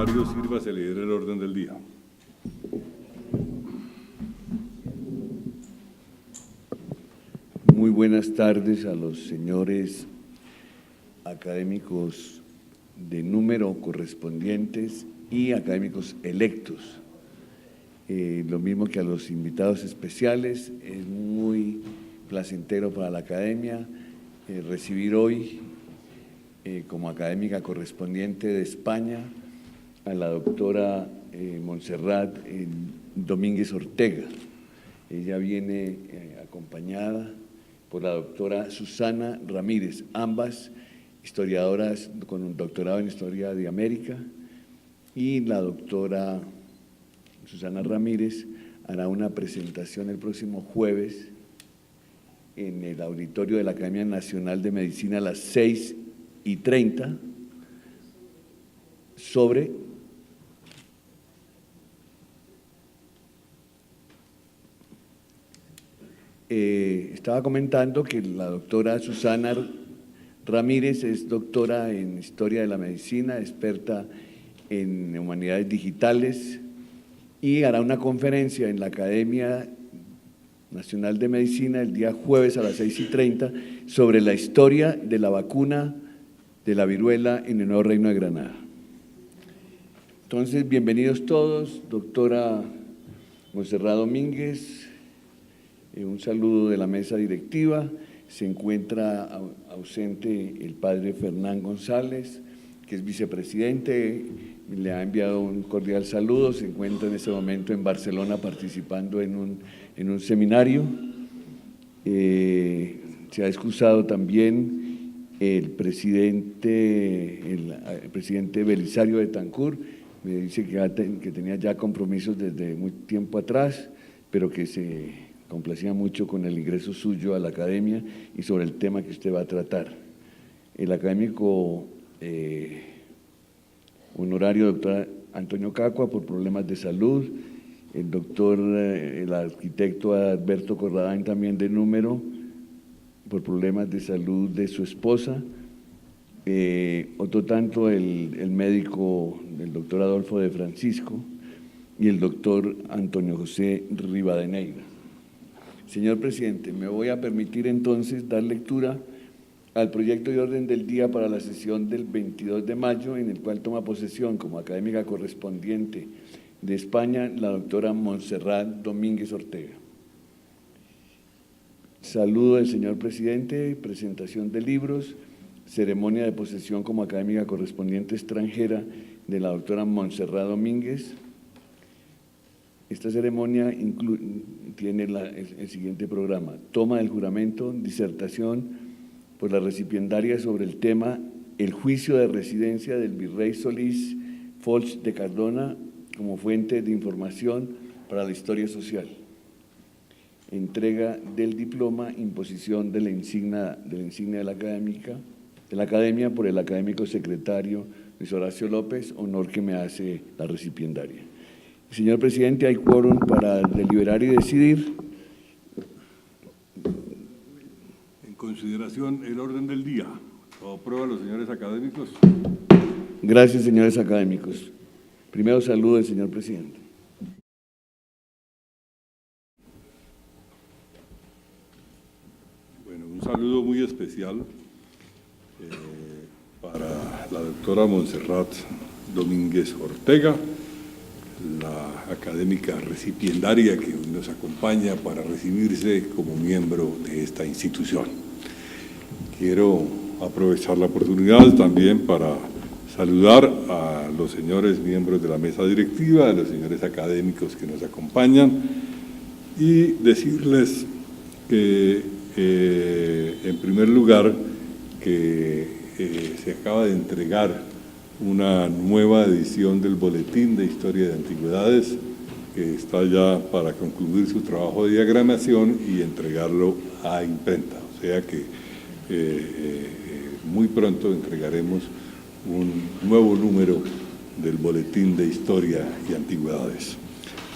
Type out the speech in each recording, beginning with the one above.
secretario, sírvase leer el orden del día. Muy buenas tardes a los señores académicos de número correspondientes y académicos electos. Lo mismo que a los invitados especiales, es muy placentero para la academia recibir hoy como académica correspondiente de España a la doctora Montserrat Domínguez Ortega. Ella viene acompañada por la doctora Susana Ramírez, ambas historiadoras con un doctorado en Historia de América, y la doctora Susana Ramírez hará una presentación el próximo jueves en el auditorio de la Academia Nacional de Medicina a las 6:30 sobre estaba comentando que la doctora Susana Ramírez es doctora en Historia de la Medicina, experta en Humanidades Digitales, y hará una conferencia en la Academia Nacional de Medicina el día jueves a las 6:30 sobre la historia de la vacuna de la viruela en el Nuevo Reino de Granada. Entonces, bienvenidos todos, doctora Montserrat Domínguez, un saludo de la mesa directiva. Se encuentra ausente el padre Fernán González, que es vicepresidente, le ha enviado un cordial saludo, se encuentra en este momento en Barcelona participando en un seminario. Se ha excusado también el presidente Belisario Betancur, me dice que tenía ya compromisos desde muy tiempo atrás, pero que se complacía mucho con el ingreso suyo a la academia y sobre el tema que usted va a tratar. El académico honorario doctor Antonio Cacua por problemas de salud, el arquitecto Alberto Corradain también de número por problemas de salud de su esposa, otro tanto el médico, el doctor Adolfo de Francisco y el doctor Antonio José Rivadeneira. Señor presidente, me voy a permitir entonces dar lectura al proyecto de orden del día para la sesión del 22 de mayo, en el cual toma posesión como académica correspondiente de España la doctora Montserrat Domínguez Ortega. Saludo del señor presidente, presentación de libros, ceremonia de posesión como académica correspondiente extranjera de la doctora Montserrat Domínguez. Esta ceremonia tiene el siguiente programa: toma del juramento, disertación por la recipiendaria sobre el tema el juicio de residencia del virrey Solís Folch de Cardona como fuente de información para la historia social. Entrega del diploma, imposición de la insignia de la academia por el académico secretario Luis Horacio López, honor que me hace la recipiendaria. Señor presidente, hay quórum para deliberar y decidir. En consideración el orden del día. ¿Lo aprueban los señores académicos? Gracias, señores académicos. Primero saludo al señor presidente. Bueno, un saludo muy especial para la doctora Montserrat Domínguez Ortega, la académica recipiendaria que nos acompaña para recibirse como miembro de esta institución. Quiero aprovechar la oportunidad también para saludar a los señores miembros de la mesa directiva, a los señores académicos que nos acompañan y decirles que, en primer lugar, que se acaba de entregar una nueva edición del Boletín de Historia de Antigüedades, que está ya para concluir su trabajo de diagramación y entregarlo a imprenta. O sea que muy pronto entregaremos un nuevo número del Boletín de Historia y Antigüedades.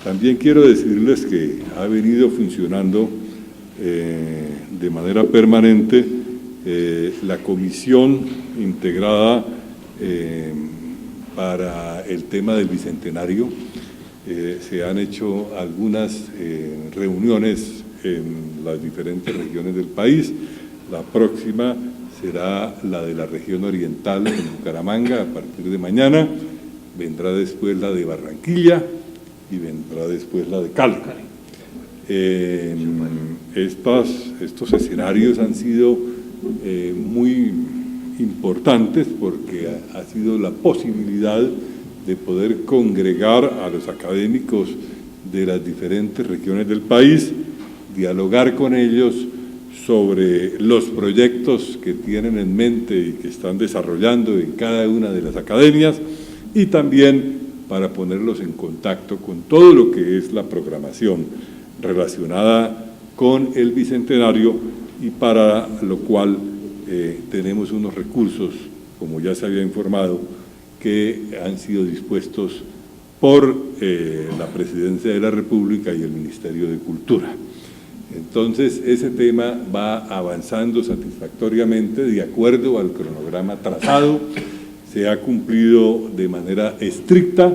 También quiero decirles que ha venido funcionando de manera permanente la comisión integrada para el tema del Bicentenario. Se han hecho algunas reuniones en las diferentes regiones del país. La próxima será la de la región oriental en Bucaramanga a partir de mañana. Vendrá después la de Barranquilla y vendrá después la de Cali. Estos escenarios han sido muy importantes porque ha sido la posibilidad de poder congregar a los académicos de las diferentes regiones del país, dialogar con ellos sobre los proyectos que tienen en mente y que están desarrollando en cada una de las academias, y también para ponerlos en contacto con todo lo que es la programación relacionada con el Bicentenario, y para lo cual tenemos unos recursos, como ya se había informado, que han sido dispuestos por la Presidencia de la República y el Ministerio de Cultura. Entonces, ese tema va avanzando satisfactoriamente de acuerdo al cronograma trazado, se ha cumplido de manera estricta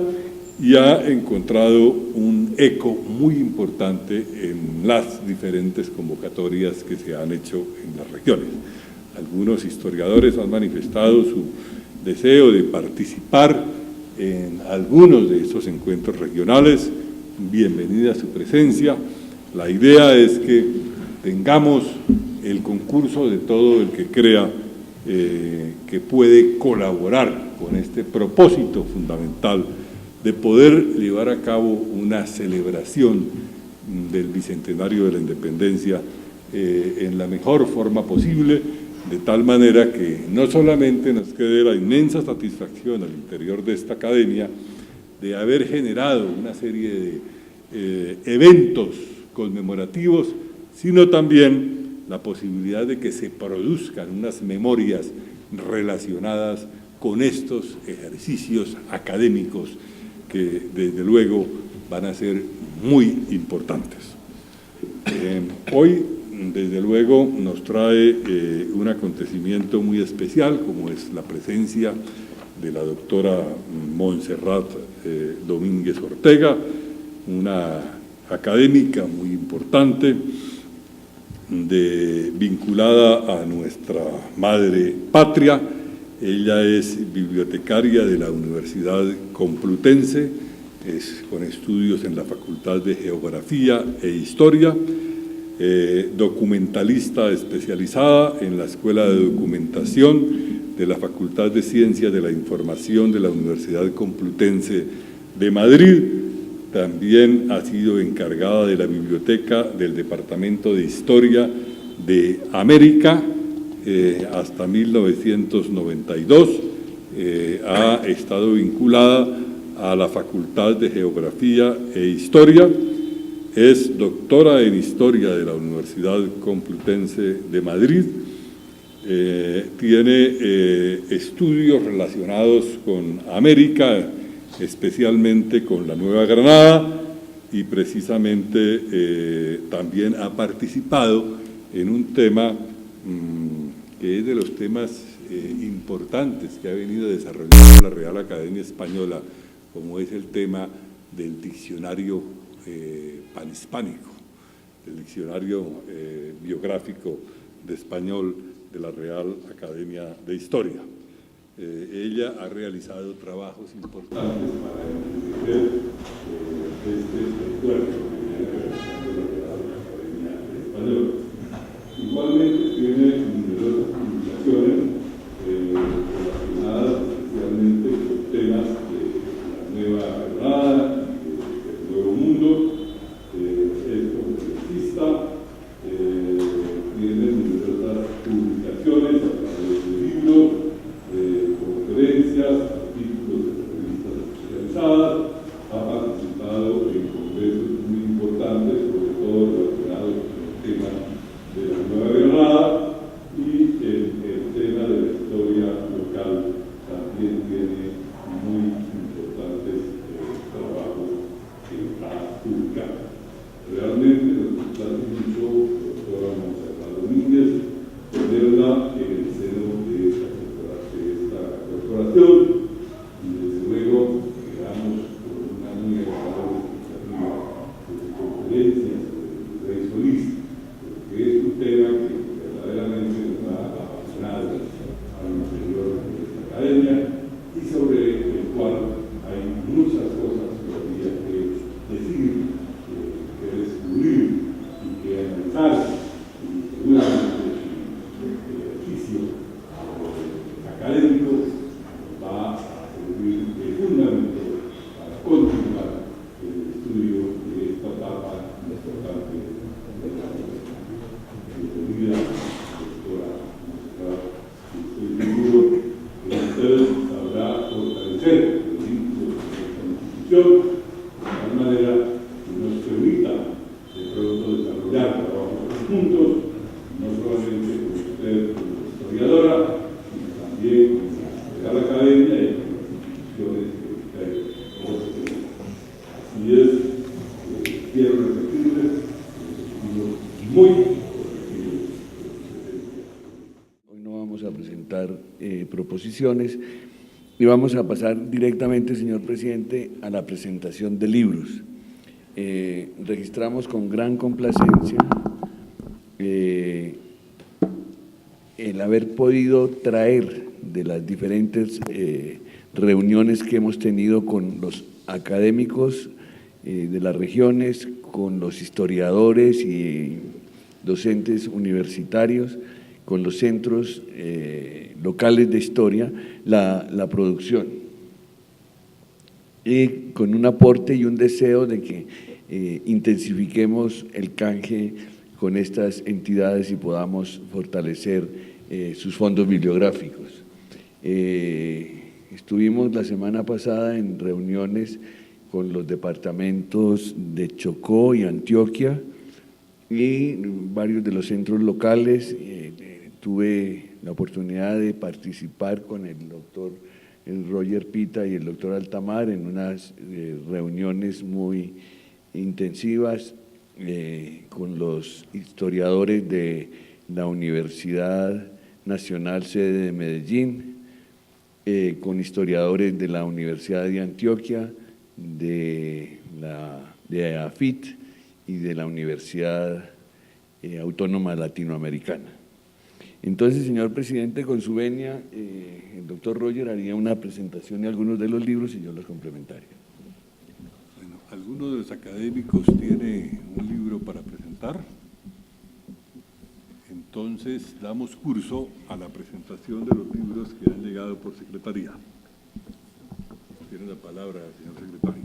y ha encontrado un eco muy importante en las diferentes convocatorias que se han hecho en las regiones. Algunos historiadores han manifestado su deseo de participar en algunos de estos encuentros regionales. Bienvenida a su presencia. La idea es que tengamos el concurso de todo el que crea que puede colaborar con este propósito fundamental de poder llevar a cabo una celebración del Bicentenario de la Independencia en la mejor forma posible, de tal manera que no solamente nos quede la inmensa satisfacción al interior de esta academia de haber generado una serie de eventos conmemorativos, sino también la posibilidad de que se produzcan unas memorias relacionadas con estos ejercicios académicos que desde luego van a ser muy importantes. Hoy, desde luego, nos trae un acontecimiento muy especial, como es la presencia de la doctora Montserrat Domínguez Ortega, una académica muy importante, vinculada a nuestra madre patria. Ella es bibliotecaria de la Universidad Complutense, con estudios en la Facultad de Geografía e Historia, documentalista especializada en la Escuela de Documentación de la Facultad de Ciencias de la Información de la Universidad Complutense de Madrid. También ha sido encargada de la biblioteca del Departamento de Historia de América hasta 1992. Ha estado vinculada a la Facultad de Geografía e Historia. Es doctora en Historia de la Universidad Complutense de Madrid. Tiene estudios relacionados con América, especialmente con la Nueva Granada, y precisamente también ha participado en un tema que es de los temas importantes que ha venido desarrollando la Real Academia Española, como es el tema del diccionario panhispánico, el diccionario biográfico de español de la Real Academia de Historia. Ella ha realizado trabajos importantes para entender este esfuerzo que viene realizando la Real Academia Española. Igualmente tiene numerosas publicaciones relacionadas especialmente con temas de la Nueva Granada, del Nuevo Mundo. Es conferencista, tiene numerosas publicaciones a través de libros, conferencias, artículos de revistas especializadas. Ha participado en congresos muy importantes, sobre todo relacionados con el tema de la Nueva Granada, a presentar proposiciones y vamos a pasar directamente, señor presidente, a la presentación de libros. Registramos con gran complacencia el haber podido traer de las diferentes reuniones que hemos tenido con los académicos de las regiones, con los historiadores y docentes universitarios, con los centros locales de historia, la producción. Y con un aporte y un deseo de que intensifiquemos el canje con estas entidades y podamos fortalecer sus fondos bibliográficos. Estuvimos la semana pasada en reuniones con los departamentos de Chocó y Antioquia y varios de los centros locales. Tuve la oportunidad de participar con el doctor Roger Pita y el doctor Altamar en unas reuniones muy intensivas con los historiadores de la Universidad Nacional sede de Medellín, con historiadores de la Universidad de Antioquia, de AFIT y de la Universidad Autónoma Latinoamericana. Entonces, señor presidente, con su venia, el doctor Roger haría una presentación de algunos de los libros y yo los complementaría. Bueno, ¿alguno de los académicos tiene un libro para presentar? Entonces, damos curso a la presentación de los libros que han llegado por secretaría. Tiene la palabra, señor secretario.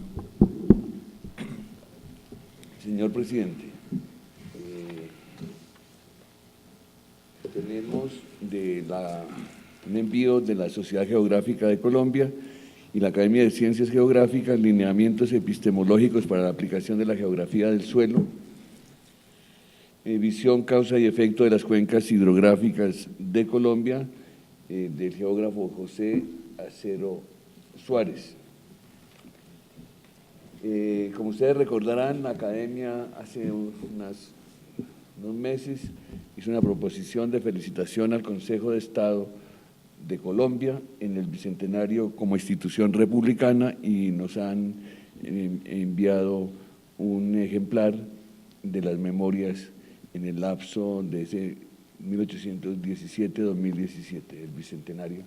Señor presidente, tenemos un envío de la Sociedad Geográfica de Colombia y la Academia de Ciencias Geográficas, lineamientos epistemológicos para la aplicación de la geografía del suelo, visión, causa y efecto de las cuencas hidrográficas de Colombia, del geógrafo José Acero Suárez. Como ustedes recordarán, la Academia hace unos meses hizo una proposición de felicitación al Consejo de Estado de Colombia en el Bicentenario como institución republicana y nos han enviado un ejemplar de las memorias en el lapso de ese 1817-2017, el Bicentenario.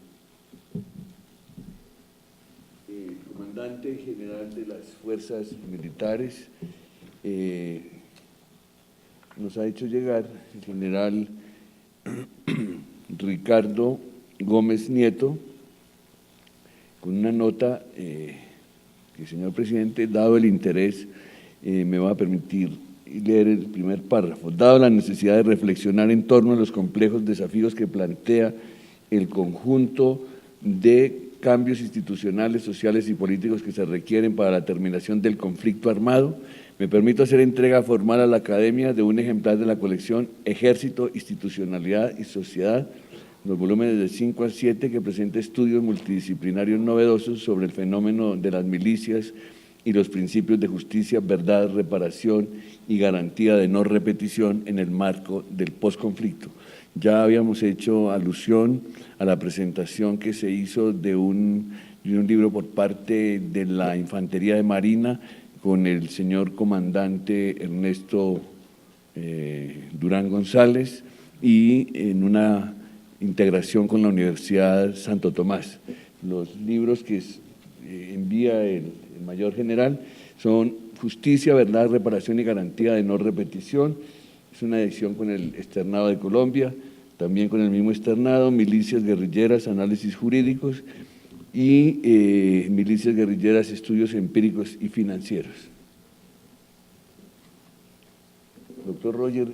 El comandante general de las fuerzas militares nos ha hecho llegar el general Ricardo Gómez Nieto con una nota que, señor presidente, dado el interés, me va a permitir leer el primer párrafo. Dado la necesidad de reflexionar en torno a los complejos desafíos que plantea el conjunto de cambios institucionales, sociales y políticos que se requieren para la terminación del conflicto armado, me permito hacer entrega formal a la Academia de un ejemplar de la colección Ejército, Institucionalidad y Sociedad, los volúmenes de 5 al 7, que presenta estudios multidisciplinarios novedosos sobre el fenómeno de las milicias y los principios de justicia, verdad, reparación y garantía de no repetición en el marco del posconflicto. Ya habíamos hecho alusión a la presentación que se hizo de un libro por parte de la Infantería de Marina con el señor comandante Ernesto Durán González y en una integración con la Universidad Santo Tomás. Los libros que envía el mayor general son Justicia, Verdad, Reparación y Garantía de No Repetición. Es una edición con el Externado de Colombia, también con el mismo externado, Milicias Guerrilleras, Análisis Jurídicos y Milicias Guerrilleras, Estudios Empíricos y Financieros. Doctor Roger,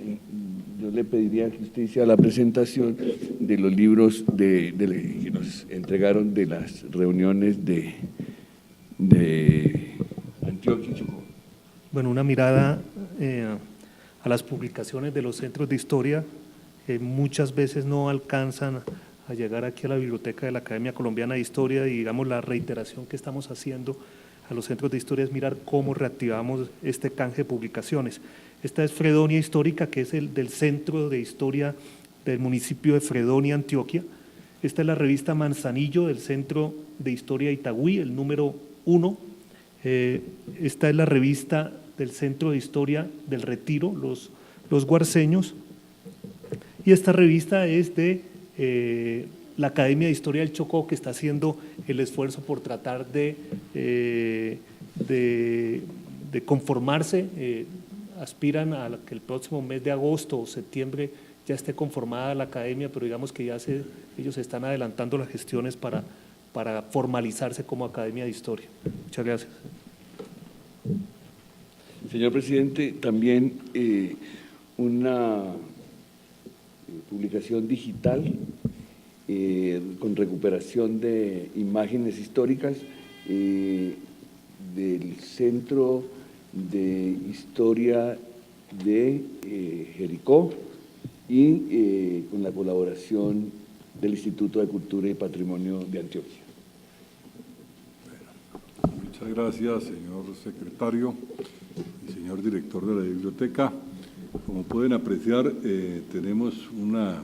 yo le pediría que usted hiciera la presentación de los libros que nos entregaron de las reuniones de Antioquia y Chocó. Bueno, una mirada a las publicaciones de los centros de historia que muchas veces no alcanzan a llegar aquí a la biblioteca de la Academia Colombiana de Historia, y digamos la reiteración que estamos haciendo a los centros de historia es mirar cómo reactivamos este canje de publicaciones. Esta es Fredonia Histórica, que es el del Centro de Historia del municipio de Fredonia, Antioquia, Esta es la revista Manzanillo del Centro de Historia de Itagüí, el número 1. Esta es la revista del Centro de Historia del Retiro, los Guarceños. Y esta revista es de la Academia de Historia del Chocó, que está haciendo el esfuerzo por tratar de conformarse. Aspiran a que el próximo mes de agosto o septiembre ya esté conformada la academia, pero digamos que ellos están adelantando las gestiones para formalizarse como Academia de Historia. Muchas gracias. Señor presidente, también una publicación digital con recuperación de imágenes históricas del Centro de Historia de Jericó y con la colaboración del Instituto de Cultura y Patrimonio de Antioquia. Muchas gracias, señor secretario y señor director de la biblioteca. Como pueden apreciar, tenemos una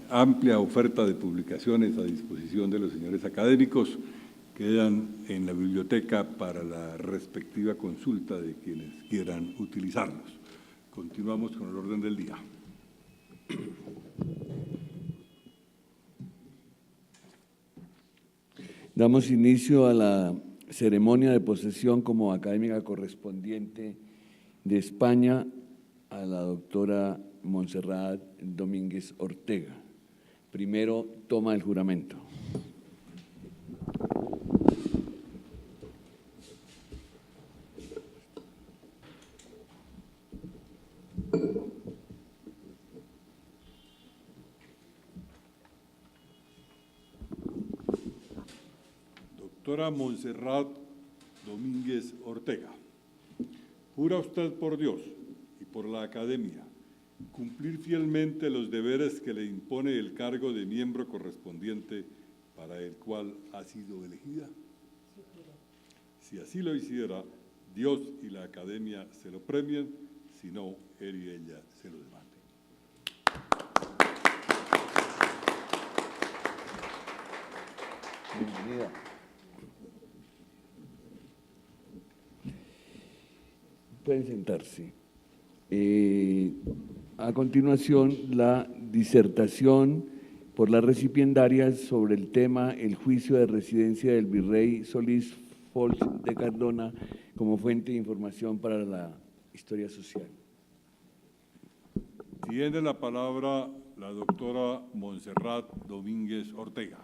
amplia oferta de publicaciones a disposición de los señores académicos. Quedan en la biblioteca para la respectiva consulta de quienes quieran utilizarlos. Continuamos con el orden del día. Damos inicio a la ceremonia de posesión como académica correspondiente de España a la doctora Montserrat Domínguez Ortega. Primero, toma el juramento. Doctora Montserrat Domínguez Ortega, jura usted por Dios y por la Academia cumplir fielmente los deberes que le impone el cargo de miembro correspondiente para el cual ha sido elegida. Si así lo hiciera, Dios y la Academia se lo premian, si no, él y ella se lo demanden. Bienvenida. Pueden sentarse. A continuación, la disertación por las recipiendarias sobre el tema el juicio de residencia del virrey Solís Folch de Cardona como fuente de información para la historia social. Tiene la palabra la doctora Montserrat Domínguez Ortega.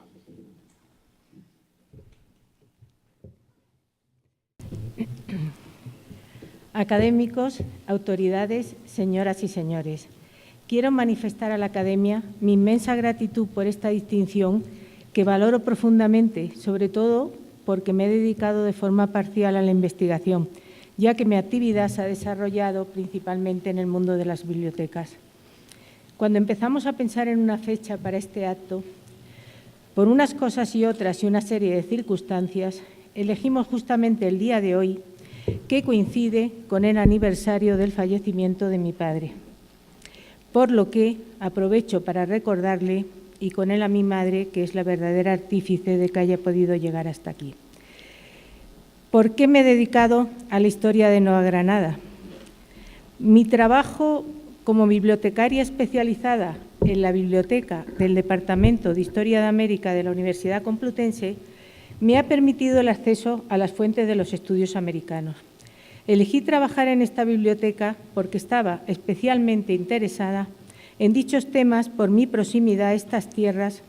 Académicos, autoridades, señoras y señores, quiero manifestar a la Academia mi inmensa gratitud por esta distinción que valoro profundamente, sobre todo porque me he dedicado de forma parcial a la investigación, ya que mi actividad se ha desarrollado principalmente en el mundo de las bibliotecas. Cuando empezamos a pensar en una fecha para este acto, por unas cosas y otras y una serie de circunstancias, elegimos justamente el día de hoy, que coincide con el aniversario del fallecimiento de mi padre. Por lo que aprovecho para recordarle, y con él a mi madre, que es la verdadera artífice de que haya podido llegar hasta aquí. ¿Por qué me he dedicado a la historia de Nueva Granada? Mi trabajo como bibliotecaria especializada en la biblioteca del Departamento de Historia de América de la Universidad Complutense me ha permitido el acceso a las fuentes de los estudios americanos. Elegí trabajar en esta biblioteca porque estaba especialmente interesada en dichos temas por mi proximidad a estas tierras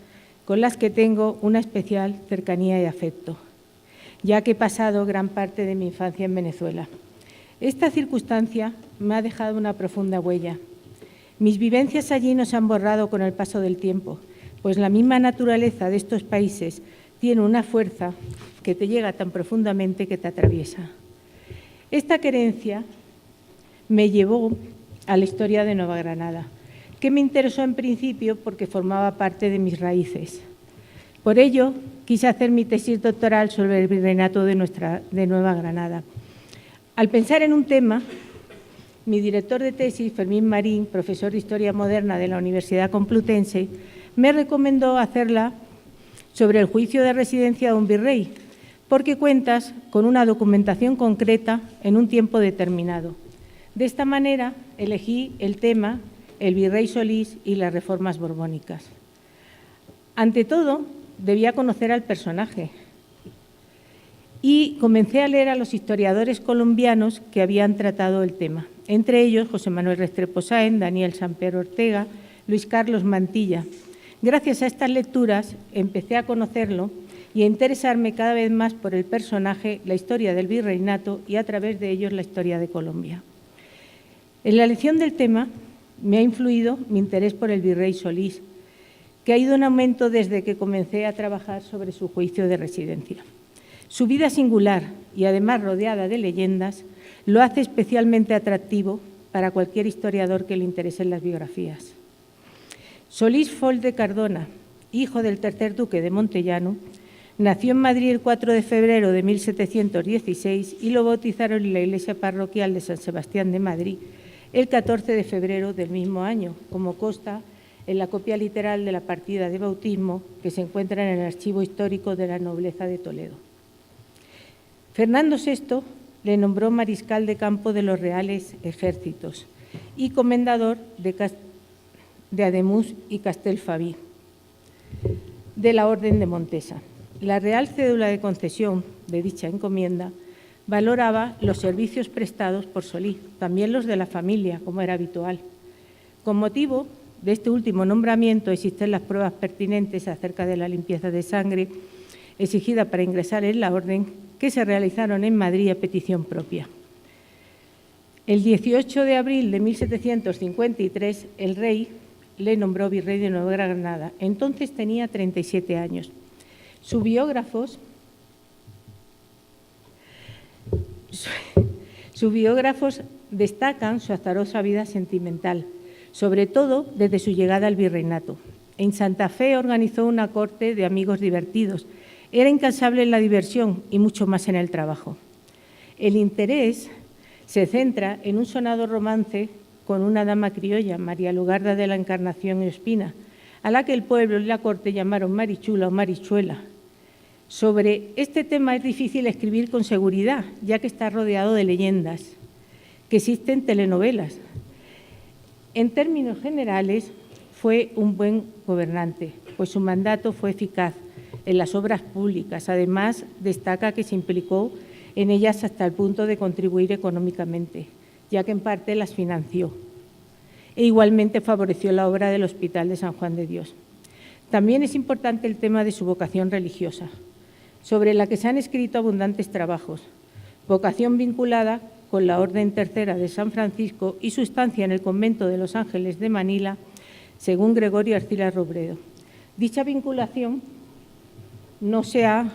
con las que tengo una especial cercanía y afecto, ya que he pasado gran parte de mi infancia en Venezuela. Esta circunstancia me ha dejado una profunda huella. Mis vivencias allí no se han borrado con el paso del tiempo, pues la misma naturaleza de estos países tiene una fuerza que te llega tan profundamente que te atraviesa. Esta querencia me llevó a la historia de Nueva Granada, que me interesó en principio porque formaba parte de mis raíces. Por ello, quise hacer mi tesis doctoral sobre el virreinato de Nueva Granada. Al pensar en un tema, mi director de tesis, Fermín Marín, profesor de Historia Moderna de la Universidad Complutense, me recomendó hacerla sobre el juicio de residencia de un virrey, porque cuentas con una documentación concreta en un tiempo determinado. De esta manera elegí el tema el virrey Solís y las reformas borbónicas. Ante todo, debía conocer al personaje y comencé a leer a los historiadores colombianos que habían tratado el tema, entre ellos José Manuel Restrepo Sáenz, Daniel Samper Ortega, Luis Carlos Mantilla. Gracias a estas lecturas empecé a conocerlo y a interesarme cada vez más por el personaje, la historia del virreinato y a través de ellos la historia de Colombia. En la elección del tema me ha influido mi interés por el virrey Solís, que ha ido en aumento desde que comencé a trabajar sobre su juicio de residencia. Su vida singular y además rodeada de leyendas lo hace especialmente atractivo para cualquier historiador que le interesen las biografías. Solís Fol de Cardona, hijo del tercer duque de Montellano, nació en Madrid el 4 de febrero de 1716 y lo bautizaron en la iglesia parroquial de San Sebastián de Madrid el 14 de febrero del mismo año, como consta en la copia literal de la partida de bautismo que se encuentra en el Archivo Histórico de la Nobleza de Toledo. Fernando VI le nombró mariscal de campo de los Reales Ejércitos y comendador de Ademuz y Castelfabí, de la Orden de Montesa. La Real Cédula de concesión de dicha encomienda valoraba los servicios prestados por Solís, también los de la familia, como era habitual. Con motivo de este último nombramiento existen las pruebas pertinentes acerca de la limpieza de sangre exigida para ingresar en la orden, que se realizaron en Madrid a petición propia. El 18 de abril de 1753, el rey le nombró virrey de Nueva Granada. Entonces tenía 37 años. Sus biógrafos destacan su azarosa vida sentimental, sobre todo desde su llegada al virreinato. En Santa Fe organizó una corte de amigos divertidos. Era incansable en la diversión y mucho más en el trabajo. El interés se centra en un sonado romance con una dama criolla, María Lugarda de la Encarnación y Ospina, a la que el pueblo y la corte llamaron Marichula o Marichuela. Sobre este tema es difícil escribir con seguridad, ya que está rodeado de leyendas, que existen telenovelas. En términos generales, fue un buen gobernante, pues su mandato fue eficaz en las obras públicas. Además, destaca que se implicó en ellas hasta el punto de contribuir económicamente, ya que en parte las financió. E igualmente favoreció la obra del Hospital de San Juan de Dios. También es importante el tema de su vocación religiosa, sobre la que se han escrito abundantes trabajos. Vocación vinculada con la Orden Tercera de San Francisco y su estancia en el convento de los Ángeles de Manila, según Gregorio Arcila Robredo. Dicha vinculación no se ha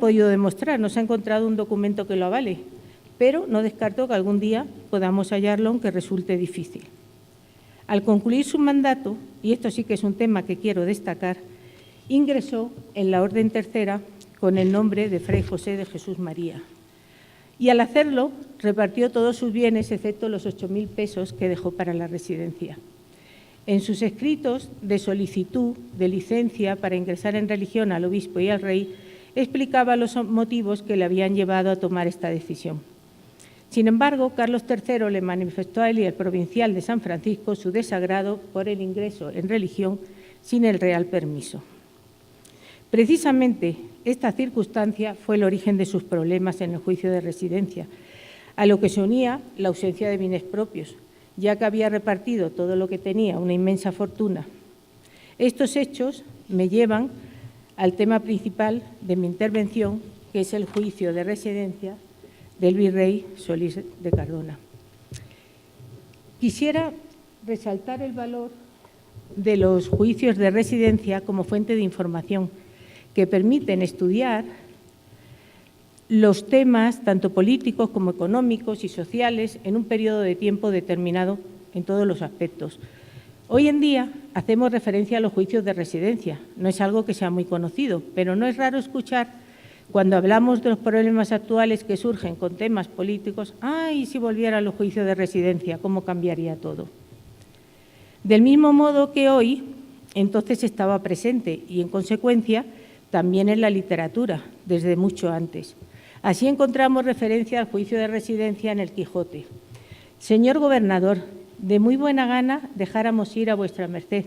podido demostrar, no se ha encontrado un documento que lo avale, pero no descarto que algún día podamos hallarlo, aunque resulte difícil. Al concluir su mandato, y esto sí que es un tema que quiero destacar, ingresó en la Orden Tercera con el nombre de Fray José de Jesús María. Y al hacerlo, repartió todos sus bienes, excepto los 8.000 pesos que dejó para la residencia. En sus escritos de solicitud de licencia para ingresar en religión al obispo y al rey, explicaba los motivos que le habían llevado a tomar esta decisión. Sin embargo, Carlos III le manifestó a él y al provincial de San Francisco su desagrado por el ingreso en religión sin el real permiso. Precisamente esta circunstancia fue el origen de sus problemas en el juicio de residencia, a lo que se unía la ausencia de bienes propios, ya que había repartido todo lo que tenía, una inmensa fortuna. Estos hechos me llevan al tema principal de mi intervención, que es el juicio de residencia del virrey Solís de Cardona. Quisiera resaltar el valor de los juicios de residencia como fuente de información que permiten estudiar los temas tanto políticos como económicos y sociales en un periodo de tiempo determinado en todos los aspectos. Hoy en día hacemos referencia a los juicios de residencia. No es algo que sea muy conocido, pero no es raro escuchar cuando hablamos de los problemas actuales que surgen con temas políticos, ¡ay, si volviera a los juicios de residencia, cómo cambiaría todo! Del mismo modo que hoy, entonces estaba presente y, en consecuencia, también en la literatura, desde mucho antes. Así encontramos referencia al juicio de residencia en el Quijote. Señor gobernador, de muy buena gana dejáramos ir a vuestra merced,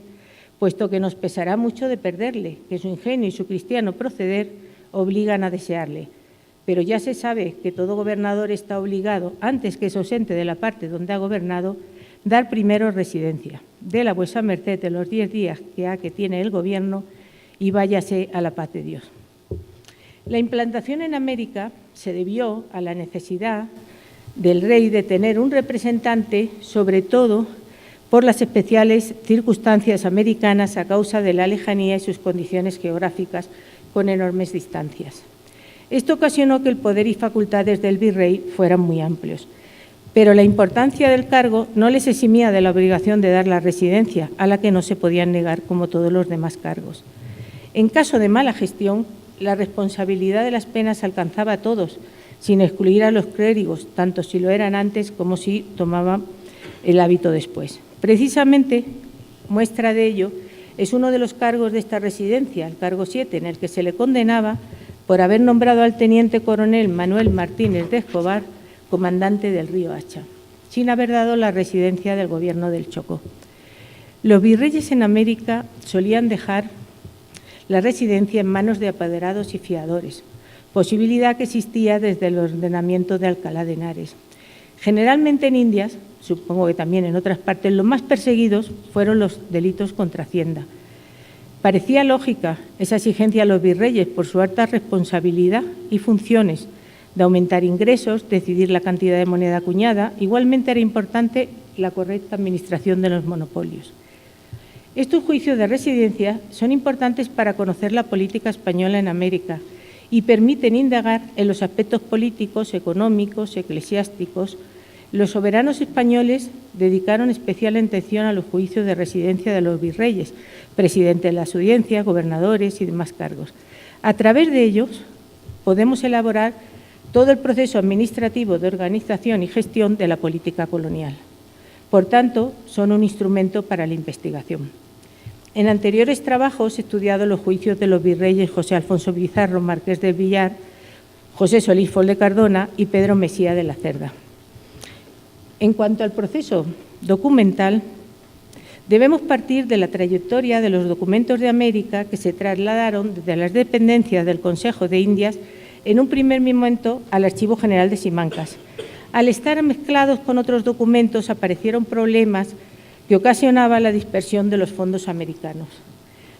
puesto que nos pesará mucho de perderle, que su ingenio y su cristiano proceder obligan a desearle. Pero ya se sabe que todo gobernador está obligado, antes que se ausente de la parte donde ha gobernado, dar primero residencia. Dé la vuesa merced de los 10 días que tiene el gobierno y váyase a la paz de Dios. La implantación en América se debió a la necesidad del rey de tener un representante, sobre todo por las especiales circunstancias americanas a causa de la lejanía y sus condiciones geográficas con enormes distancias. Esto ocasionó que el poder y facultades del virrey fueran muy amplios, pero la importancia del cargo no les eximía de la obligación de dar la residencia, a la que no se podían negar como todos los demás cargos. En caso de mala gestión, la responsabilidad de las penas alcanzaba a todos, sin excluir a los clérigos, tanto si lo eran antes como si tomaban el hábito después. Precisamente, muestra de ello es uno de los cargos de esta residencia, el cargo 7, en el que se le condenaba por haber nombrado al teniente coronel Manuel Martínez de Escobar comandante del río Hacha, sin haber dado la residencia del gobierno del Chocó. Los virreyes en América solían dejar la residencia en manos de apoderados y fiadores, posibilidad que existía desde el ordenamiento de Alcalá de Henares. Generalmente en Indias, supongo que también en otras partes, los más perseguidos fueron los delitos contra Hacienda. Parecía lógica esa exigencia a los virreyes por su alta responsabilidad y funciones de aumentar ingresos, decidir la cantidad de moneda acuñada. Igualmente era importante la correcta administración de los monopolios. Estos juicios de residencia son importantes para conocer la política española en América y permiten indagar en los aspectos políticos, económicos, eclesiásticos. Los soberanos españoles dedicaron especial atención a los juicios de residencia de los virreyes, presidente de las audiencias, gobernadores y demás cargos. A través de ellos podemos elaborar todo el proceso administrativo de organización y gestión de la política colonial. Por tanto, son un instrumento para la investigación. En anteriores trabajos he estudiado los juicios de los virreyes José Alfonso Pizarro, marqués de Villar, José Solís Fol de Cardona y Pedro Mesía de la Cerda. En cuanto al proceso documental, debemos partir de la trayectoria de los documentos de América que se trasladaron desde las dependencias del Consejo de Indias en un primer momento al Archivo General de Simancas. Al estar mezclados con otros documentos aparecieron problemas que ocasionaban la dispersión de los fondos americanos.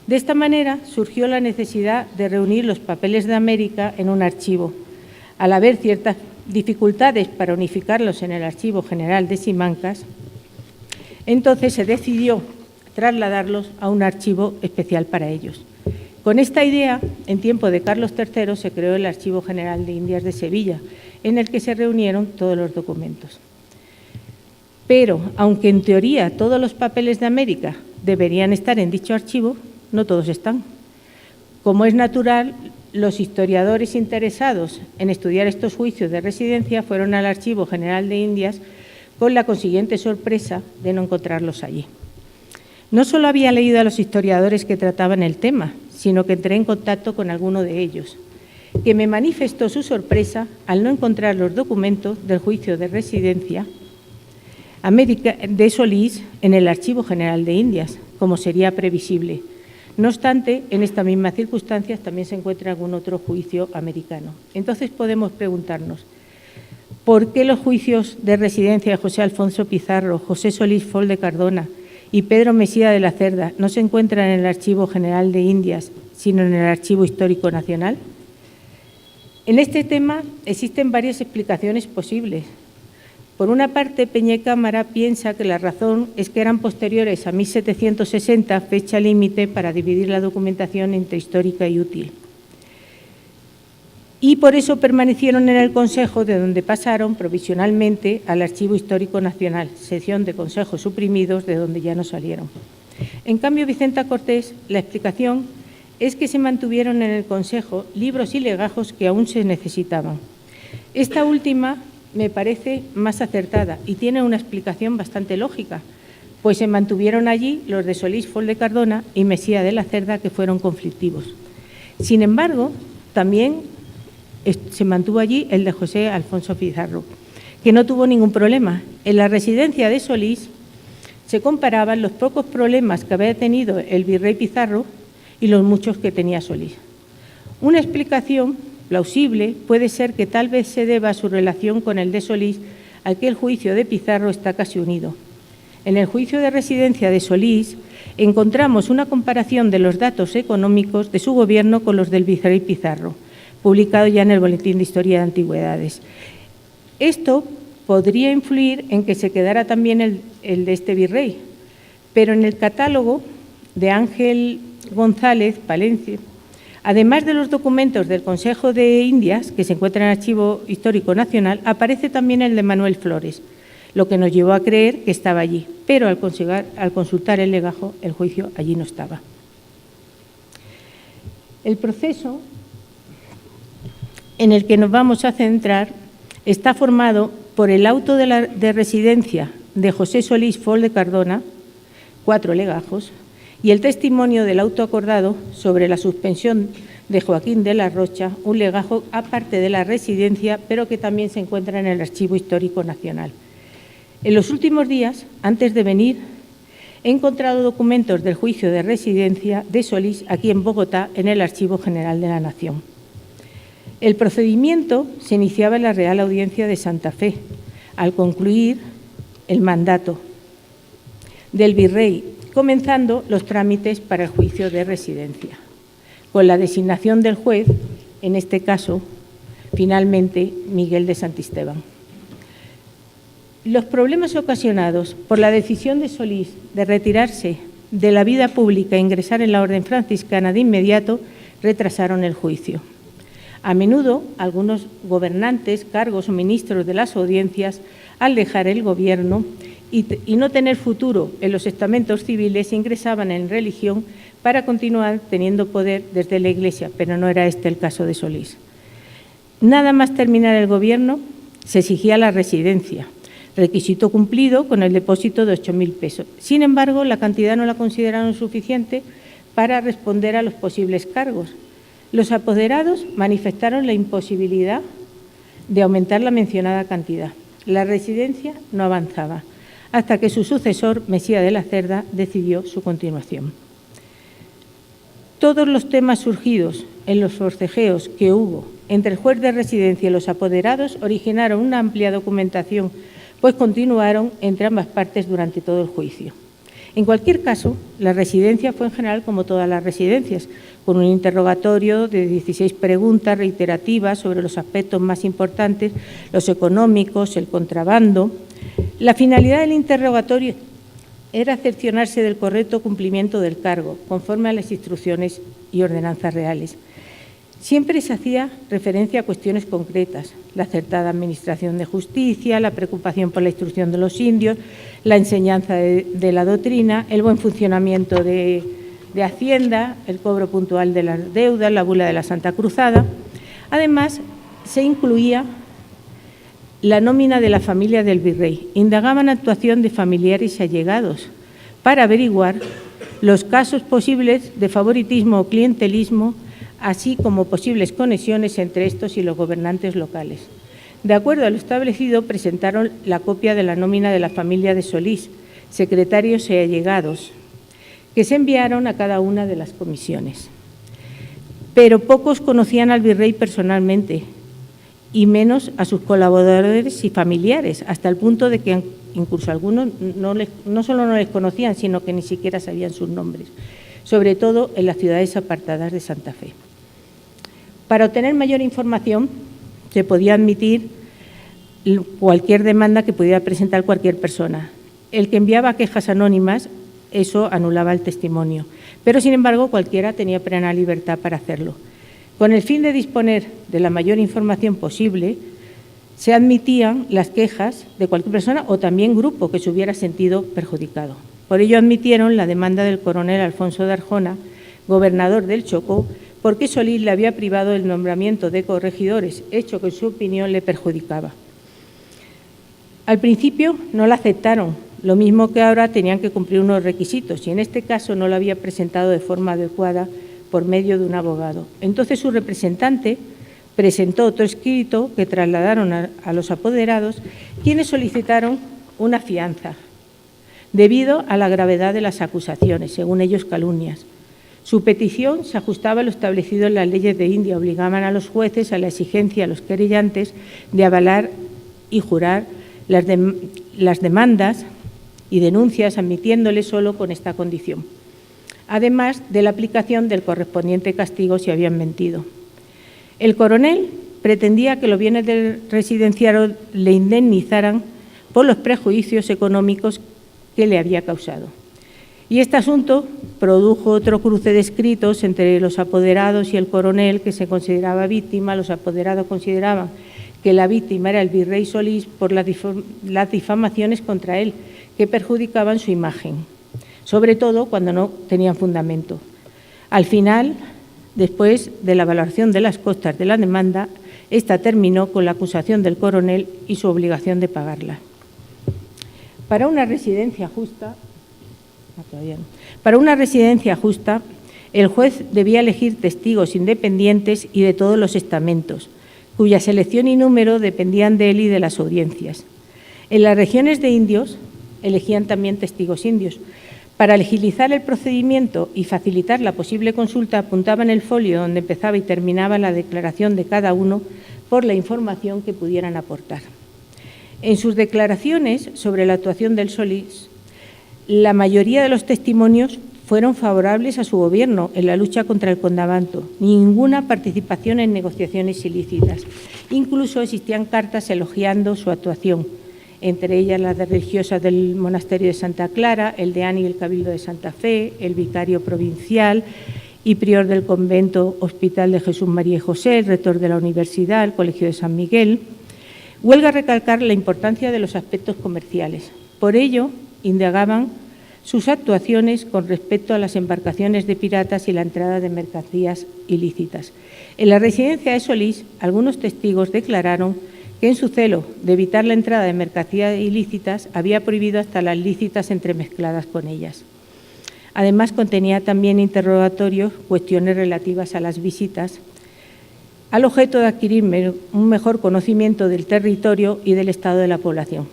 De esta manera surgió la necesidad de reunir los papeles de América en un archivo. Al haber ciertas dificultades para unificarlos en el Archivo General de Simancas, entonces se decidió trasladarlos a un archivo especial para ellos. Con esta idea, en tiempo de Carlos III, se creó el Archivo General de Indias de Sevilla, en el que se reunieron todos los documentos. Pero, aunque en teoría todos los papeles de América deberían estar en dicho archivo, no todos están. Como es natural, los historiadores interesados en estudiar estos juicios de residencia fueron al Archivo General de Indias con la consiguiente sorpresa de no encontrarlos allí. No solo había leído a los historiadores que trataban el tema, sino que entré en contacto con alguno de ellos, que me manifestó su sorpresa al no encontrar los documentos del juicio de residencia de Solís en el Archivo General de Indias, como sería previsible. No obstante, en estas mismas circunstancias también se encuentra algún otro juicio americano. Entonces podemos preguntarnos, ¿por qué los juicios de residencia de José Alfonso Pizarro, José Solís Fol de Cardona y Pedro Mesía de la Cerda no se encuentran en el Archivo General de Indias, sino en el Archivo Histórico Nacional? En este tema existen varias explicaciones posibles. Por una parte, Peña Cámara piensa que la razón es que eran posteriores a 1760, fecha límite para dividir la documentación entre histórica y útil. Y por eso permanecieron en el Consejo, de donde pasaron provisionalmente al Archivo Histórico Nacional, sección de consejos suprimidos, de donde ya no salieron. En cambio, Vicenta Cortés, la explicación es que se mantuvieron en el Consejo libros y legajos que aún se necesitaban. Esta última me parece más acertada y tiene una explicación bastante lógica, pues se mantuvieron allí los de Solís, Fol de Cardona y Mesía de la Cerda, que fueron conflictivos. Sin embargo, también se mantuvo allí el de José Alfonso Pizarro, que no tuvo ningún problema. En la residencia de Solís se comparaban los pocos problemas que había tenido el virrey Pizarro y los muchos que tenía Solís. Una explicación plausible puede ser que tal vez se deba a su relación con el de Solís, al que el juicio de Pizarro está casi unido. En el juicio de residencia de Solís encontramos una comparación de los datos económicos de su gobierno con los del virrey Pizarro, publicado ya en el Boletín de Historia de Antigüedades. Esto podría influir en que se quedara también el de este virrey, pero en el catálogo de Ángel González Palencia, además de los documentos del Consejo de Indias, que se encuentran en el Archivo Histórico Nacional, aparece también el de Manuel Flores, lo que nos llevó a creer que estaba allí, pero al consultar el legajo, el juicio allí no estaba. El proceso en el que nos vamos a centrar está formado por el auto de residencia de José Solís Fol de Cardona, 4 legajos, y el testimonio del auto acordado sobre la suspensión de Joaquín de la Rocha, un legajo aparte de la residencia, pero que también se encuentra en el Archivo Histórico Nacional. En los últimos días, antes de venir, he encontrado documentos del juicio de residencia de Solís aquí en Bogotá, en el Archivo General de la Nación. El procedimiento se iniciaba en la Real Audiencia de Santa Fe, al concluir el mandato del virrey, comenzando los trámites para el juicio de residencia, con la designación del juez, en este caso, finalmente, Miguel de Santisteban. Los problemas ocasionados por la decisión de Solís de retirarse de la vida pública e ingresar en la orden franciscana de inmediato retrasaron el juicio. A menudo, algunos gobernantes, cargos o ministros de las audiencias, al dejar el gobierno y no tener futuro en los estamentos civiles, ingresaban en religión para continuar teniendo poder desde la Iglesia, pero no era este el caso de Solís. Nada más terminar el gobierno, se exigía la residencia, requisito cumplido con el depósito de 8.000 pesos. Sin embargo, la cantidad no la consideraron suficiente para responder a los posibles cargos. Los apoderados manifestaron la imposibilidad de aumentar la mencionada cantidad. La residencia no avanzaba, hasta que su sucesor, Mesía de la Cerda, decidió su continuación. Todos los temas surgidos en los forcejeos que hubo entre el juez de residencia y los apoderados originaron una amplia documentación, pues continuaron entre ambas partes durante todo el juicio. En cualquier caso, la residencia fue en general como todas las residencias, con un interrogatorio de 16 preguntas reiterativas sobre los aspectos más importantes, los económicos, el contrabando. La finalidad del interrogatorio era cerciorarse del correcto cumplimiento del cargo, conforme a las instrucciones y ordenanzas reales. Siempre se hacía referencia a cuestiones concretas, la acertada administración de justicia, la preocupación por la instrucción de los indios, la enseñanza de la doctrina, el buen funcionamiento de Hacienda, el cobro puntual de las deudas, la bula de la Santa Cruzada. Además, se incluía la nómina de la familia del virrey. Indagaban actuación de familiares y allegados para averiguar los casos posibles de favoritismo o clientelismo, así como posibles conexiones entre estos y los gobernantes locales. De acuerdo a lo establecido, presentaron la copia de la nómina de la familia de Solís, secretarios y allegados, que se enviaron a cada una de las comisiones. Pero pocos conocían al virrey personalmente, y menos a sus colaboradores y familiares, hasta el punto de que incluso algunos no solo no les conocían, sino que ni siquiera sabían sus nombres, sobre todo en las ciudades apartadas de Santa Fe. Para obtener mayor información, se podía admitir cualquier demanda que pudiera presentar cualquier persona. El que enviaba quejas anónimas, eso anulaba el testimonio, pero sin embargo cualquiera tenía plena libertad para hacerlo. Con el fin de disponer de la mayor información posible, se admitían las quejas de cualquier persona o también grupo que se hubiera sentido perjudicado. Por ello admitieron la demanda del coronel Alfonso de Arjona, gobernador del Chocó, porque Solís le había privado del nombramiento de corregidores, hecho que en su opinión le perjudicaba. Al principio no la aceptaron lo mismo que ahora tenían que cumplir unos requisitos y en este caso no lo había presentado de forma adecuada por medio de un abogado. Entonces su representante presentó otro escrito que trasladaron a los apoderados, quienes solicitaron una fianza debido a la gravedad de las acusaciones, según ellos calumnias. Su petición se ajustaba a lo establecido en las leyes de India, obligaban a los jueces a la exigencia a los querellantes de avalar y jurar las demandas y denuncias, admitiéndoles solo con esta condición, además de la aplicación del correspondiente castigo si habían mentido. El coronel pretendía que los bienes del residenciario le indemnizaran por los prejuicios económicos que le había causado. Y este asunto produjo otro cruce de escritos entre los apoderados y el coronel, que se consideraba víctima. Los apoderados consideraban que la víctima era el virrey Solís por las difamaciones contra él, que perjudicaban su imagen, sobre todo cuando no tenían fundamento. Al final, después de la valoración de las costas de la demanda, esta terminó con la acusación del coronel y su obligación de pagarla. Para una residencia justa, el juez debía elegir testigos independientes y de todos los estamentos, cuya selección y número dependían de él y de las audiencias. En las regiones de indios elegían también testigos indios. Para agilizar el procedimiento y facilitar la posible consulta, apuntaban el folio donde empezaba y terminaba la declaración de cada uno por la información que pudieran aportar. En sus declaraciones sobre la actuación del Solís, la mayoría de los testimonios fueron favorables a su gobierno en la lucha contra el contrabando, ninguna participación en negociaciones ilícitas. Incluso existían cartas elogiando su actuación, entre ellas las de religiosas del monasterio de Santa Clara, el deán y el cabildo de Santa Fe, el vicario provincial y prior del convento Hospital de Jesús, María y José, el rector de la universidad, el Colegio de San Miguel. Huelga recalcar la importancia de los aspectos comerciales. Por ello, indagaban sus actuaciones con respecto a las embarcaciones de piratas y la entrada de mercancías ilícitas. En la residencia de Solís, algunos testigos declararon que en su celo de evitar la entrada de mercancías ilícitas había prohibido hasta las lícitas entremezcladas con ellas. Además, contenía también interrogatorios, cuestiones relativas a las visitas, al objeto de adquirir un mejor conocimiento del territorio y del estado de la población.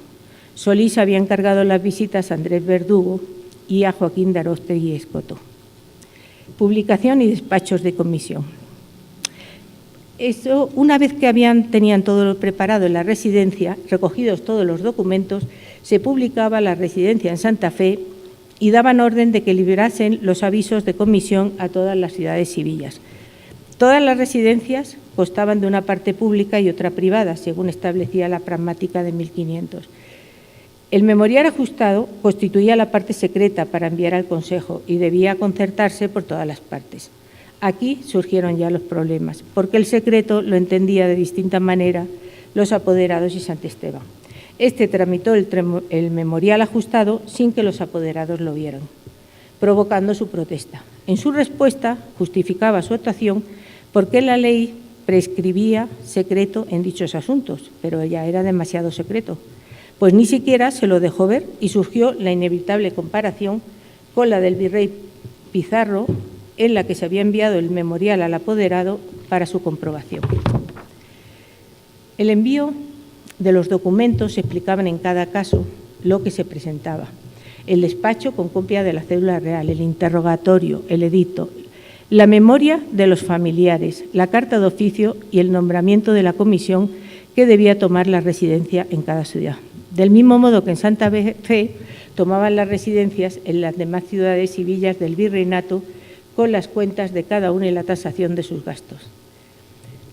Solís había encargado las visitas a Andrés Verdugo y a Joaquín de Aróstegui y Escoto. Publicación y despachos de comisión. Eso, una vez que tenían todo preparado en la residencia, recogidos todos los documentos, se publicaba la residencia en Santa Fe y daban orden de que liberasen los avisos de comisión a todas las ciudades y villas. Todas las residencias constaban de una parte pública y otra privada, según establecía la pragmática de 1500. El memorial ajustado constituía la parte secreta para enviar al Consejo y debía concertarse por todas las partes. Aquí surgieron ya los problemas, porque el secreto lo entendía de distinta manera los apoderados y Santesteban. Este tramitó el memorial ajustado sin que los apoderados lo vieran, provocando su protesta. En su respuesta justificaba su actuación porque la ley prescribía secreto en dichos asuntos, pero ya era demasiado secreto, pues ni siquiera se lo dejó ver y surgió la inevitable comparación con la del virrey Pizarro, en la que se había enviado el memorial al apoderado para su comprobación. El envío de los documentos explicaban en cada caso lo que se presentaba. El despacho con copia de la cédula real, el interrogatorio, el edicto, la memoria de los familiares, la carta de oficio y el nombramiento de la comisión que debía tomar la residencia en cada ciudad. Del mismo modo que en Santa Fe tomaban las residencias en las demás ciudades y villas del virreinato con las cuentas de cada una y la tasación de sus gastos.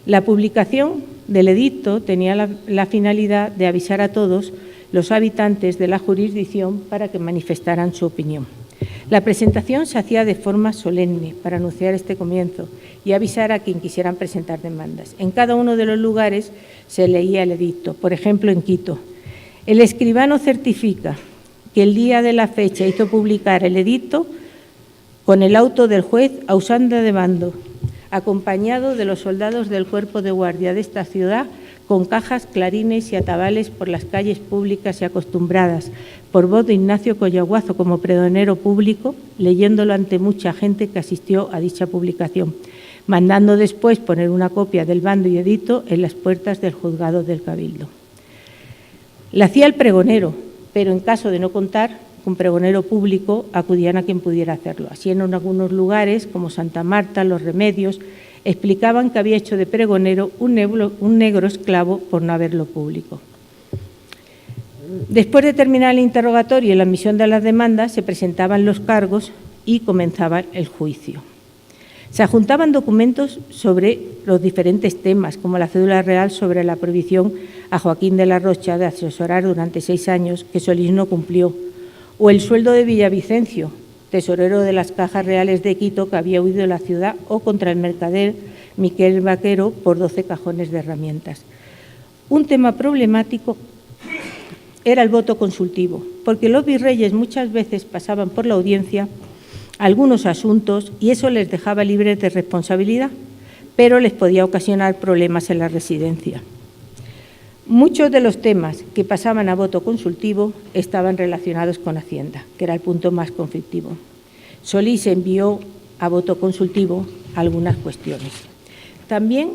La publicación del edicto tenía la finalidad de avisar a todos los habitantes de la jurisdicción para que manifestaran su opinión. La presentación se hacía de forma solemne para anunciar este comienzo y avisar a quien quisieran presentar demandas. En cada uno de los lugares se leía el edicto. Por ejemplo, en Quito, el escribano certifica que el día de la fecha hizo publicar el edicto con el auto del juez a usanda de mando, acompañado de los soldados del cuerpo de guardia de esta ciudad con cajas, clarines y atabales por las calles públicas y acostumbradas, por voz de Ignacio Collaguazo como pregonero público, leyéndolo ante mucha gente que asistió a dicha publicación, mandando después poner una copia del bando y edicto en las puertas del juzgado del Cabildo. La hacía el pregonero, pero en caso de no contar con pregonero público, acudían a quien pudiera hacerlo. Así, en algunos lugares, como Santa Marta, Los Remedios, explicaban que había hecho de pregonero un negro esclavo por no haberlo público. Después de terminar el interrogatorio y la admisión de las demandas, se presentaban los cargos y comenzaba el juicio. Se adjuntaban documentos sobre los diferentes temas, como la cédula real sobre la prohibición a Joaquín de la Rocha de asesorar durante 6 años, que Solís no cumplió, o el sueldo de Villavicencio, tesorero de las Cajas Reales de Quito, que había huido de la ciudad, o contra el mercader Miquel Vaquero por 12 cajones de herramientas. Un tema problemático era el voto consultivo, porque los virreyes muchas veces pasaban por la audiencia algunos asuntos y eso les dejaba libres de responsabilidad, pero les podía ocasionar problemas en la residencia. Muchos de los temas que pasaban a voto consultivo estaban relacionados con Hacienda, que era el punto más conflictivo. Solís envió a voto consultivo algunas cuestiones. También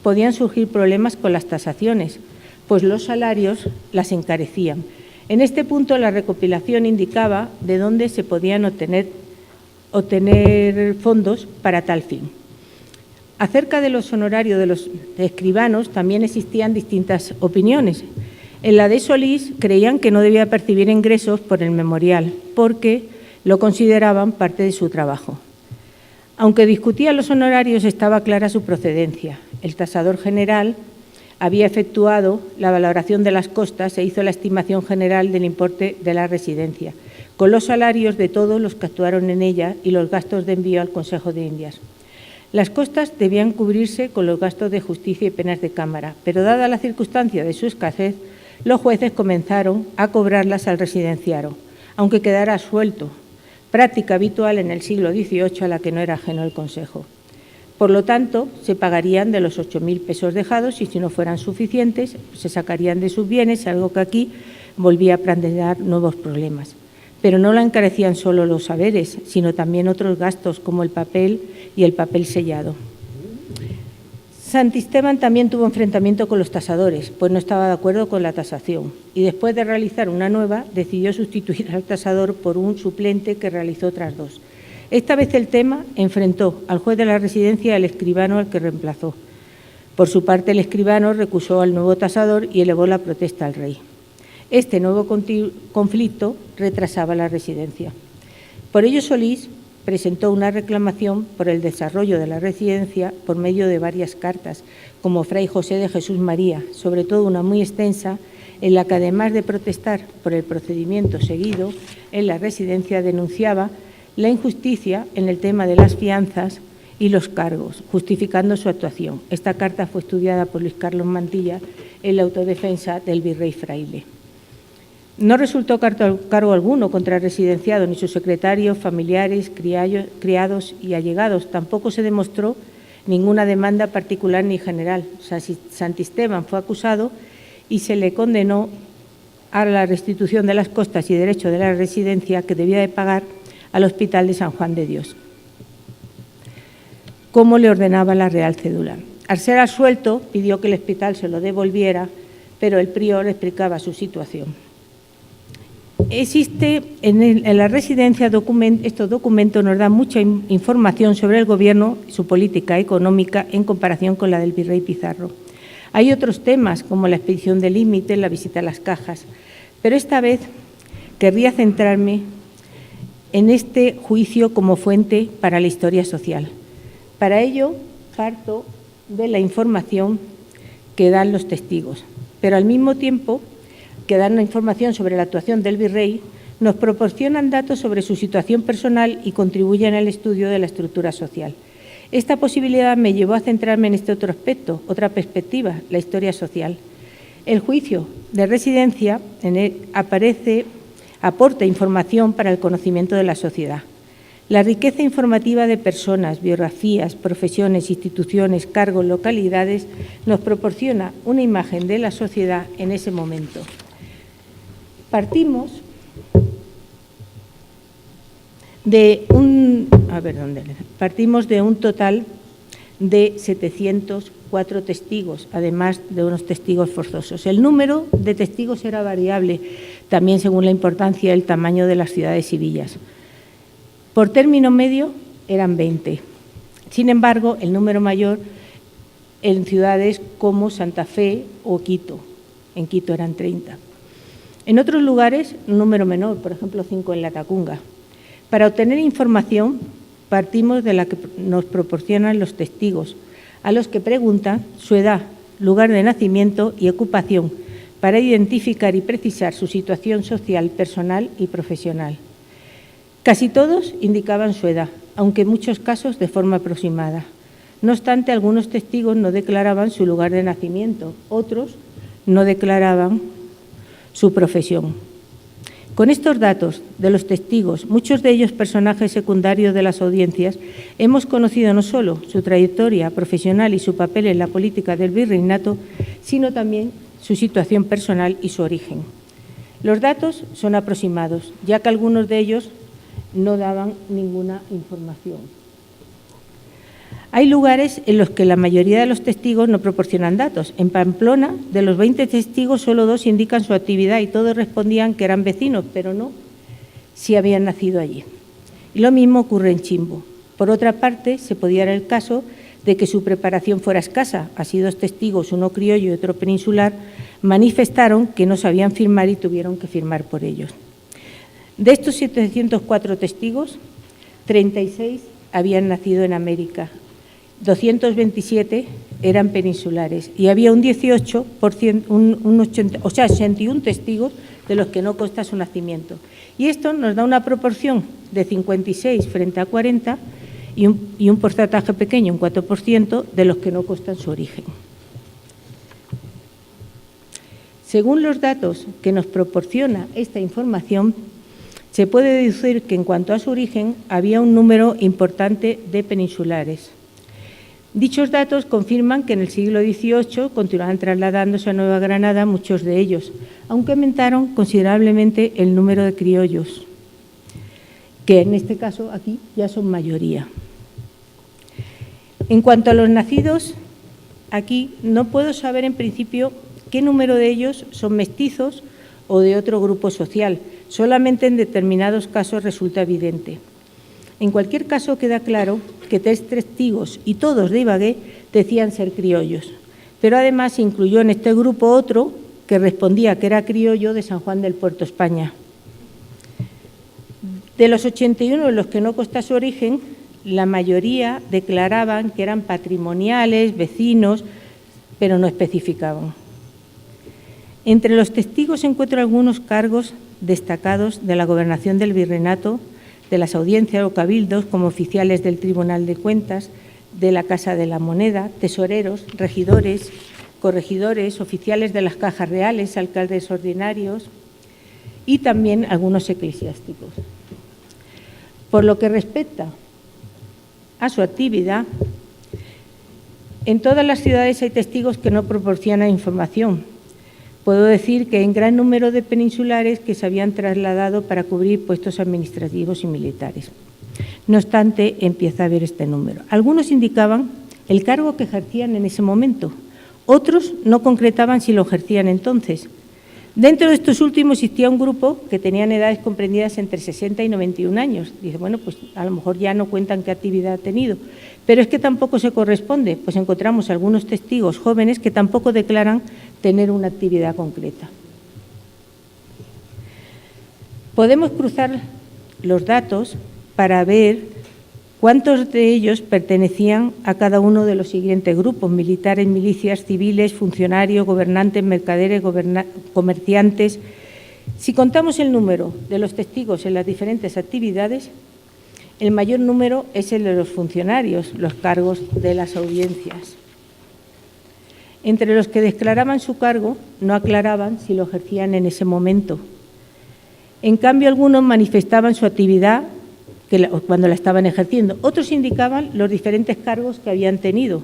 podían surgir problemas con las tasaciones, pues los salarios las encarecían. En este punto la recopilación indicaba de dónde se podían obtener fondos para tal fin. Acerca de los honorarios de los escribanos también existían distintas opiniones. En la de Solís creían que no debía percibir ingresos por el memorial, porque lo consideraban parte de su trabajo. Aunque discutían los honorarios, estaba clara su procedencia. El tasador general había efectuado la valoración de las costas e hizo la estimación general del importe de la residencia, con los salarios de todos los que actuaron en ella y los gastos de envío al Consejo de Indias. Las costas debían cubrirse con los gastos de justicia y penas de cámara, pero dada la circunstancia de su escasez, los jueces comenzaron a cobrarlas al residenciario, aunque quedara suelto, práctica habitual en el siglo XVIII a la que no era ajeno el Consejo. Por lo tanto, se pagarían de los 8.000 pesos dejados y si no fueran suficientes, se sacarían de sus bienes, algo que aquí volvía a plantear nuevos problemas. Pero no la encarecían solo los saberes, sino también otros gastos como el papel y el papel sellado. Santisteban también tuvo enfrentamiento con los tasadores, pues no estaba de acuerdo con la tasación y después de realizar una nueva decidió sustituir al tasador por un suplente que realizó otras 2. Esta vez el tema enfrentó al juez de la residencia y al escribano al que reemplazó. Por su parte, el escribano recusó al nuevo tasador y elevó la protesta al rey. Este nuevo conflicto retrasaba la residencia. Por ello, Solís presentó una reclamación por el desarrollo de la residencia por medio de varias cartas, como Fray José de Jesús María, sobre todo una muy extensa, en la que además de protestar por el procedimiento seguido en la residencia, denunciaba la injusticia en el tema de las fianzas y los cargos, justificando su actuación. Esta carta fue estudiada por Luis Carlos Mantilla en la autodefensa del virrey Fraile. No resultó cargo alguno contra el residenciado, ni sus secretarios, familiares, criados y allegados. Tampoco se demostró ninguna demanda particular ni general. Santisteban fue acusado y se le condenó a la restitución de las costas y derecho de la residencia que debía de pagar al Hospital de San Juan de Dios, como le ordenaba la Real Cédula. Al ser absuelto, pidió que el hospital se lo devolviera, pero el prior explicaba su situación. Existe en la residencia estos documentos nos dan mucha información sobre el Gobierno y su política económica en comparación con la del virrey Pizarro. Hay otros temas como la expedición de límite, la visita a las cajas, pero esta vez querría centrarme en este juicio como fuente para la historia social. Para ello, parto de la información que dan los testigos, pero al mismo tiempo que dan la información sobre la actuación del virrey, nos proporcionan datos sobre su situación personal y contribuyen al estudio de la estructura social. Esta posibilidad me llevó a centrarme en este otro aspecto, otra perspectiva, la historia social. El juicio de residencia aporta información para el conocimiento de la sociedad. La riqueza informativa de personas, biografías, profesiones, instituciones, cargos, localidades nos proporciona una imagen de la sociedad en ese momento. Partimos de un total de 704 testigos, además de unos testigos forzosos. El número de testigos era variable, también según la importancia y el tamaño de las ciudades y villas. Por término medio eran 20. Sin embargo, el número mayor en ciudades como Santa Fe o Quito. En Quito eran 30. En otros lugares, un número menor, por ejemplo, 5 en Latacunga. Para obtener información, partimos de la que nos proporcionan los testigos, a los que preguntan su edad, lugar de nacimiento y ocupación, para identificar y precisar su situación social, personal y profesional. Casi todos indicaban su edad, aunque en muchos casos de forma aproximada. No obstante, algunos testigos no declaraban su lugar de nacimiento, otros no declaraban su profesión. Con estos datos de los testigos, muchos de ellos personajes secundarios de las audiencias, hemos conocido no solo su trayectoria profesional y su papel en la política del virreinato, sino también su situación personal y su origen. Los datos son aproximados, ya que algunos de ellos no daban ninguna información. Hay lugares en los que la mayoría de los testigos no proporcionan datos. En Pamplona, de los 20 testigos, solo 2 indican su actividad y todos respondían que eran vecinos, pero no si habían nacido allí. Y lo mismo ocurre en Chimbo. Por otra parte, se podía dar el caso de que su preparación fuera escasa. Así 2 testigos, uno criollo y otro peninsular, manifestaron que no sabían firmar y tuvieron que firmar por ellos. De estos 704 testigos, 36 habían nacido en América, 227 eran peninsulares y había un 18%, 61 testigos de los que no consta su nacimiento. Y esto nos da una proporción de 56 frente a 40 y un porcentaje pequeño, un 4%, de los que no constan su origen. Según los datos que nos proporciona esta información, se puede deducir que en cuanto a su origen había un número importante de peninsulares. Dichos datos confirman que en el siglo XVIII continuaban trasladándose a Nueva Granada muchos de ellos, aunque aumentaron considerablemente el número de criollos, que en este caso aquí ya son mayoría. En cuanto a los nacidos, aquí no puedo saber en principio qué número de ellos son mestizos o de otro grupo social. Solamente en determinados casos resulta evidente. En cualquier caso, queda claro que 3 testigos, y todos de Ibagué, decían ser criollos. Pero además se incluyó en este grupo otro que respondía que era criollo de San Juan del Puerto, España. De los 81 en los que no consta su origen, la mayoría declaraban que eran patrimoniales, vecinos, pero no especificaban. Entre los testigos se encuentran algunos cargos destacados de la gobernación del virreinato, de las audiencias o cabildos, como oficiales del Tribunal de Cuentas, de la Casa de la Moneda, tesoreros, regidores, corregidores, oficiales de las cajas reales, alcaldes ordinarios y también algunos eclesiásticos. Por lo que respecta a su actividad, en todas las ciudades hay testigos que no proporcionan información. Puedo decir que hay un gran número de peninsulares que se habían trasladado para cubrir puestos administrativos y militares. No obstante, empieza a haber este número. Algunos indicaban el cargo que ejercían en ese momento, otros no concretaban si lo ejercían entonces. Dentro de estos últimos existía un grupo que tenían edades comprendidas entre 60 y 91 años. Dice, bueno, pues a lo mejor ya no cuentan qué actividad ha tenido. Pero es que tampoco se corresponde, pues encontramos algunos testigos jóvenes que tampoco declaran tener una actividad concreta. Podemos cruzar los datos para ver cuántos de ellos pertenecían a cada uno de los siguientes grupos: militares, milicias, civiles, funcionarios, gobernantes, mercaderes, comerciantes. Si contamos el número de los testigos en las diferentes actividades, el mayor número es el de los funcionarios, los cargos de las audiencias. Entre los que declaraban su cargo, no aclaraban si lo ejercían en ese momento. En cambio, algunos manifestaban su actividad cuando la estaban ejerciendo. Otros indicaban los diferentes cargos que habían tenido.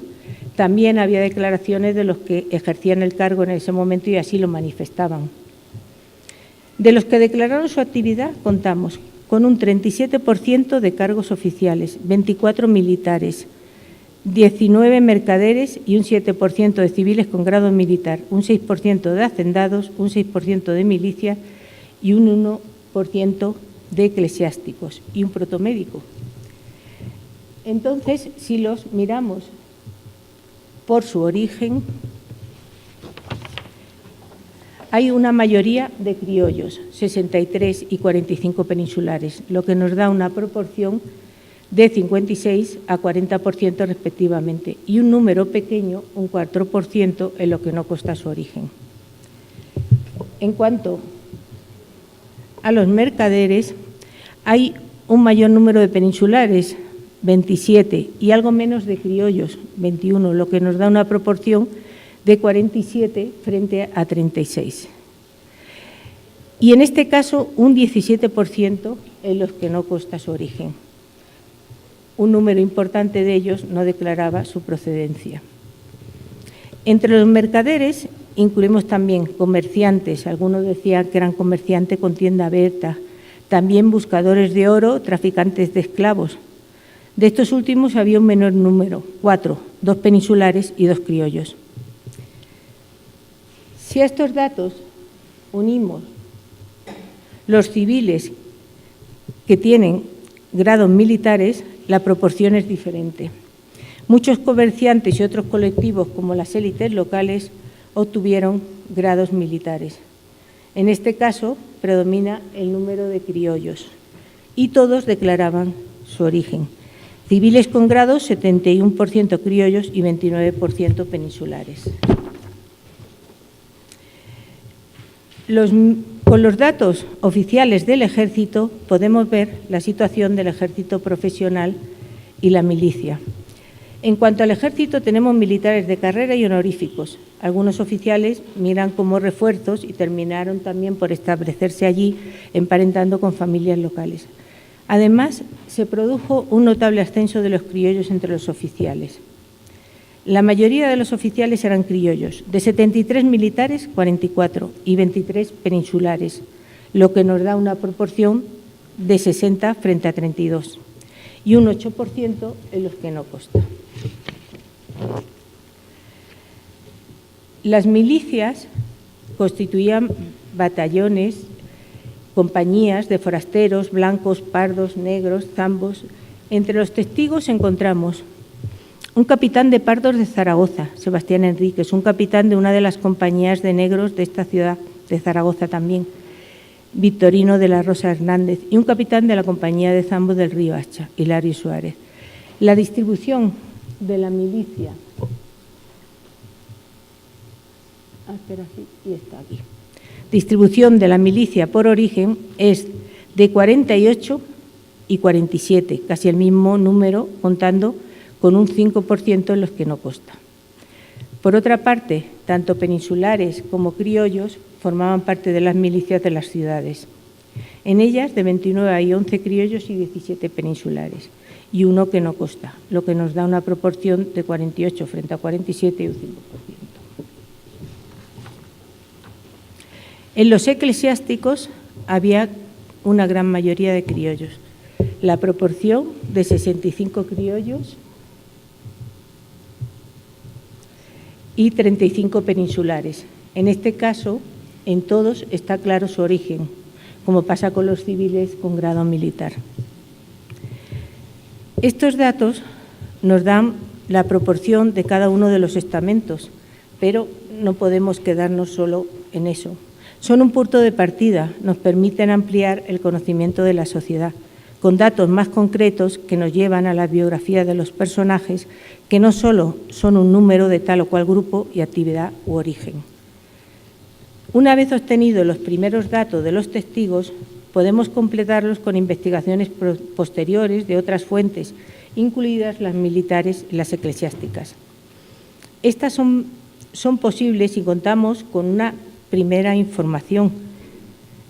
También había declaraciones de los que ejercían el cargo en ese momento y así lo manifestaban. De los que declararon su actividad, contamos con un 37% de cargos oficiales, 24 militares, 19 mercaderes y un 7% de civiles con grado militar, un 6% de hacendados, un 6% de milicia y un 1% de eclesiásticos y un protomédico. Entonces, si los miramos por su origen, hay una mayoría de criollos, 63 y 45 peninsulares, lo que nos da una proporción de 56 a 40% respectivamente, y un número pequeño, un 4%, en lo que no consta su origen. En cuanto a los mercaderes, hay un mayor número de peninsulares, 27, y algo menos de criollos, 21, lo que nos da una proporción de 47 frente a 36. Y en este caso, un 17% en los que no consta su origen. Un número importante de ellos no declaraba su procedencia. Entre los mercaderes incluimos también comerciantes, algunos decían que eran comerciantes con tienda abierta, también buscadores de oro, traficantes de esclavos. De estos últimos había un menor número, 4, 2 peninsulares y 2 criollos. Si a estos datos unimos los civiles que tienen grados militares, la proporción es diferente. Muchos comerciantes y otros colectivos, como las élites locales, obtuvieron grados militares. En este caso, predomina el número de criollos y todos declaraban su origen. Civiles con grados, 71% criollos y 29% peninsulares. Con los datos oficiales del Ejército podemos ver la situación del Ejército profesional y la milicia. En cuanto al Ejército, tenemos militares de carrera y honoríficos. Algunos oficiales miran como refuerzos y terminaron también por establecerse allí, emparentando con familias locales. Además, se produjo un notable ascenso de los criollos entre los oficiales. La mayoría de los oficiales eran criollos, de 73 militares, 44 y 23 peninsulares, lo que nos da una proporción de 60 frente a 32 y un 8% en los que no consta. Las milicias constituían batallones, compañías de forasteros, blancos, pardos, negros, zambos. Entre los testigos encontramos un capitán de pardos de Zaragoza, Sebastián Enríquez, un capitán de una de las compañías de negros de esta ciudad, de Zaragoza también, Victorino de la Rosa Hernández, y un capitán de la compañía de zambos del Río Hacha, Hilario Suárez. La distribución de la milicia, distribución de la milicia por origen es de 48 y 47, casi el mismo número, contando con un 5% en los que no consta. Por otra parte, tanto peninsulares como criollos formaban parte de las milicias de las ciudades. En ellas, de 29 hay 11 criollos y 17 peninsulares, y uno que no consta, lo que nos da una proporción de 48 frente a 47 y un 5%. En los eclesiásticos había una gran mayoría de criollos. La proporción de 65 criollos y 35 peninsulares. En este caso, en todos está claro su origen, como pasa con los civiles con grado militar. Estos datos nos dan la proporción de cada uno de los estamentos, pero no podemos quedarnos solo en eso. Son un punto de partida, nos permiten ampliar el conocimiento de la sociedad, con datos más concretos que nos llevan a la biografía de los personajes, que no solo son un número de tal o cual grupo y actividad u origen. Una vez obtenidos los primeros datos de los testigos, podemos completarlos con investigaciones posteriores de otras fuentes, incluidas las militares y las eclesiásticas. Estas son posibles si contamos con una primera información,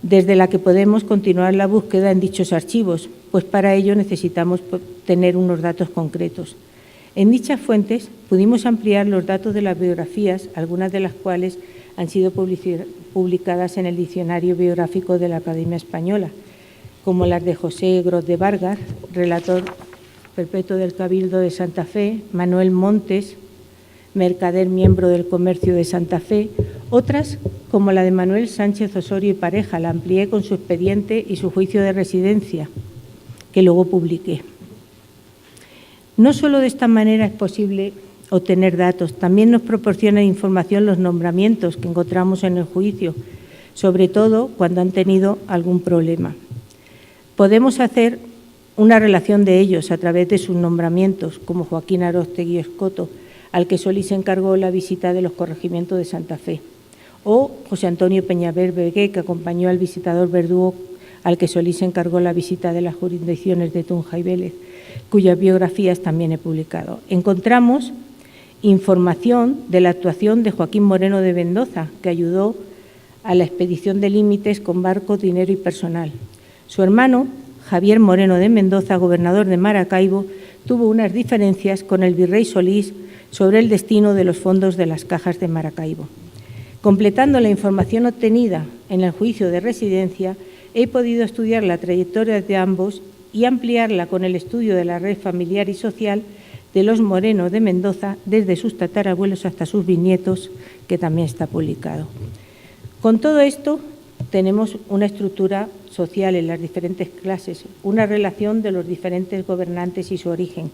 desde la que podemos continuar la búsqueda en dichos archivos, pues para ello necesitamos tener unos datos concretos. En dichas fuentes pudimos ampliar los datos de las biografías, algunas de las cuales han sido publicadas en el Diccionario Biográfico de la Academia Española, como las de José Gros de Vargas, relator perpetuo del Cabildo de Santa Fe, Manuel Montes, mercader miembro del Comercio de Santa Fe, otras como la de Manuel Sánchez Osorio y Pareja, la amplié con su expediente y su juicio de residencia, que luego publiqué. No solo de esta manera es posible obtener datos, también nos proporciona información los nombramientos que encontramos en el juicio, sobre todo cuando han tenido algún problema. Podemos hacer una relación de ellos a través de sus nombramientos, como Joaquín Aróstegui Escoto, al que Solís encargó la visita de los corregimientos de Santa Fe, o José Antonio Peñaver Begué, que acompañó al visitador Verdugo, al que Solís encargó la visita de las jurisdicciones de Tunja y Vélez, cuyas biografías también he publicado. Encontramos información de la actuación de Joaquín Moreno de Mendoza, que ayudó a la expedición de límites con barco, dinero y personal. Su hermano, Javier Moreno de Mendoza, gobernador de Maracaibo, tuvo unas diferencias con el virrey Solís sobre el destino de los fondos de las cajas de Maracaibo. Completando la información obtenida en el juicio de residencia, he podido estudiar la trayectoria de ambos y ampliarla con el estudio de la red familiar y social de los Moreno de Mendoza, desde sus tatarabuelos hasta sus bisnietos, que también está publicado. Con todo esto, tenemos una estructura social en las diferentes clases, una relación de los diferentes gobernantes y su origen.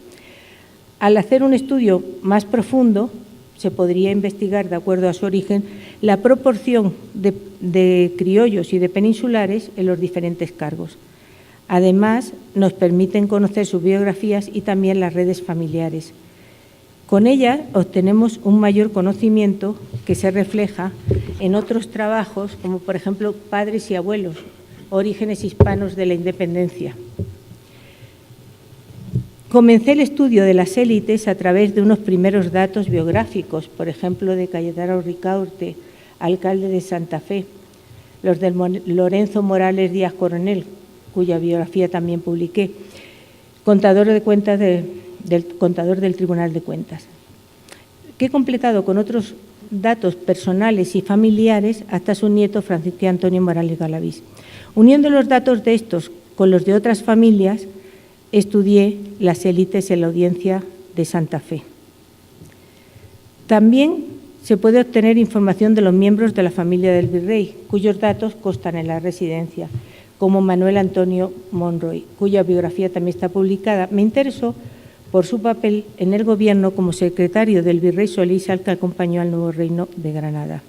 Al hacer un estudio más profundo, se podría investigar, de acuerdo a su origen, la proporción de criollos y de peninsulares en los diferentes cargos. Además, nos permiten conocer sus biografías y también las redes familiares. Con ellas obtenemos un mayor conocimiento que se refleja en otros trabajos, como por ejemplo Padres y abuelos, orígenes hispanos de la independencia. Comencé el estudio de las élites a través de unos primeros datos biográficos, por ejemplo de Cayetano Ricaurte, alcalde de Santa Fe, los de Lorenzo Morales Díaz Coronel, cuya biografía también publiqué, contador de cuentas contador del Tribunal de Cuentas, que he completado con otros datos personales y familiares hasta su nieto Francisco Antonio Morales Galavís. Uniendo los datos de estos con los de otras familias, estudié las élites en la Audiencia de Santa Fe. También se puede obtener información de los miembros de la familia del virrey, cuyos datos constan en la residencia, como Manuel Antonio Monroy, cuya biografía también está publicada. Me interesó por su papel en el gobierno como secretario del virrey Solís, al que acompañó al nuevo reino de Granada.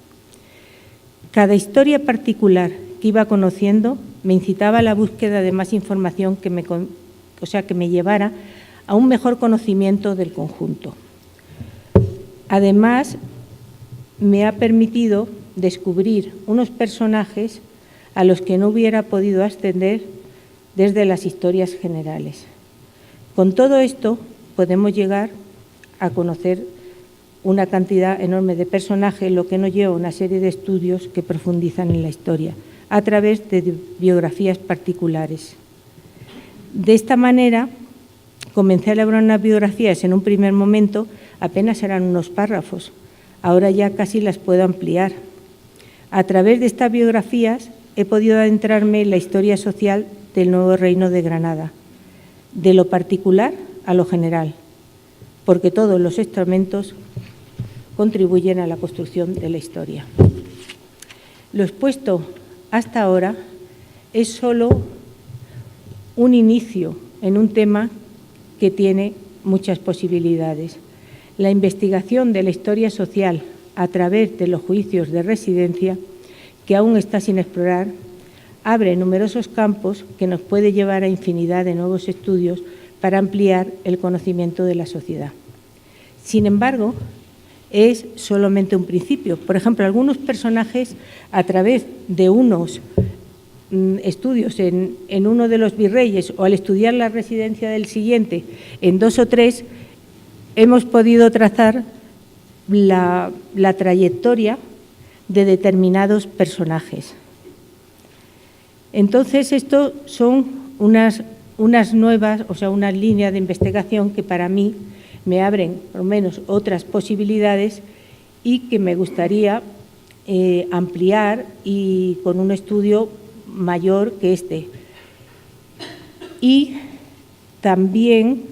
Cada historia particular que iba conociendo me incitaba a la búsqueda de más información que me llevara a un mejor conocimiento del conjunto. Además, me ha permitido descubrir unos personajes a los que no hubiera podido ascender desde las historias generales. Con todo esto podemos llegar a conocer una cantidad enorme de personajes, lo que nos lleva a una serie de estudios que profundizan en la historia, a través de biografías particulares. De esta manera, comencé a elaborar unas biografías en un primer momento, apenas eran unos párrafos, ahora ya casi las puedo ampliar. A través de estas biografías he podido adentrarme en la historia social del nuevo reino de Granada, de lo particular a lo general, porque todos los estamentos contribuyen a la construcción de la historia. Lo expuesto hasta ahora es solo un inicio en un tema que tiene muchas posibilidades. La investigación de la historia social a través de los juicios de residencia, que aún está sin explorar, abre numerosos campos que nos puede llevar a infinidad de nuevos estudios para ampliar el conocimiento de la sociedad. Sin embargo, es solamente un principio. Por ejemplo, algunos personajes, a través de unos estudios en uno de los virreyes o al estudiar la residencia del siguiente en 2 o 3, hemos podido trazar la trayectoria de determinados personajes. Entonces, esto son unas unas nuevas, o sea, unas líneas de investigación que para mí me abren, por lo menos, otras posibilidades y que me gustaría ampliar y con un estudio mayor que este. Y también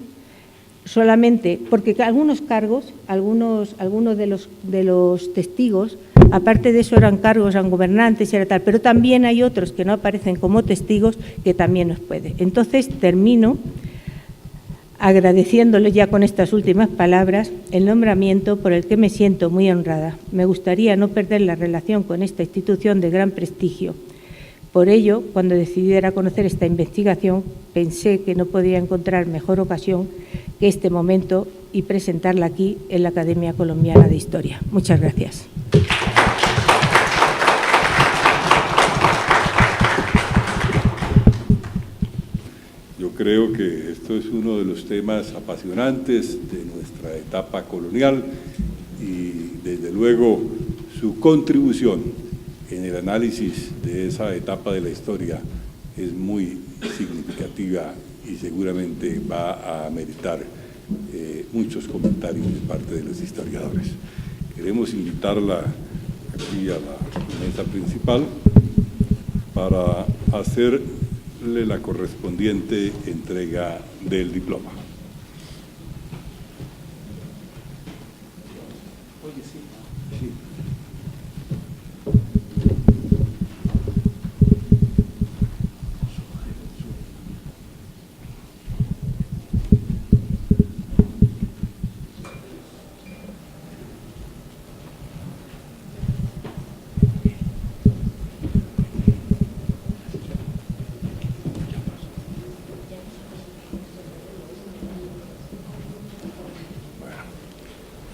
solamente, porque algunos cargos, algunos de los testigos, aparte de eso eran cargos, eran gobernantes, era tal, pero también hay otros que no aparecen como testigos que también nos puede. Entonces, termino agradeciéndole ya con estas últimas palabras el nombramiento por el que me siento muy honrada. Me gustaría no perder la relación con esta institución de gran prestigio. Por ello, cuando decidí dar a conocer esta investigación, pensé que no podía encontrar mejor ocasión que este momento y presentarla aquí en la Academia Colombiana de Historia. Muchas gracias. Yo creo que esto es uno de los temas apasionantes de nuestra etapa colonial y, desde luego, su contribución en el análisis de esa etapa de la historia es muy significativa y seguramente va a meritar muchos comentarios de parte de los historiadores. Queremos invitarla aquí a la mesa principal para hacerle la correspondiente entrega del diploma.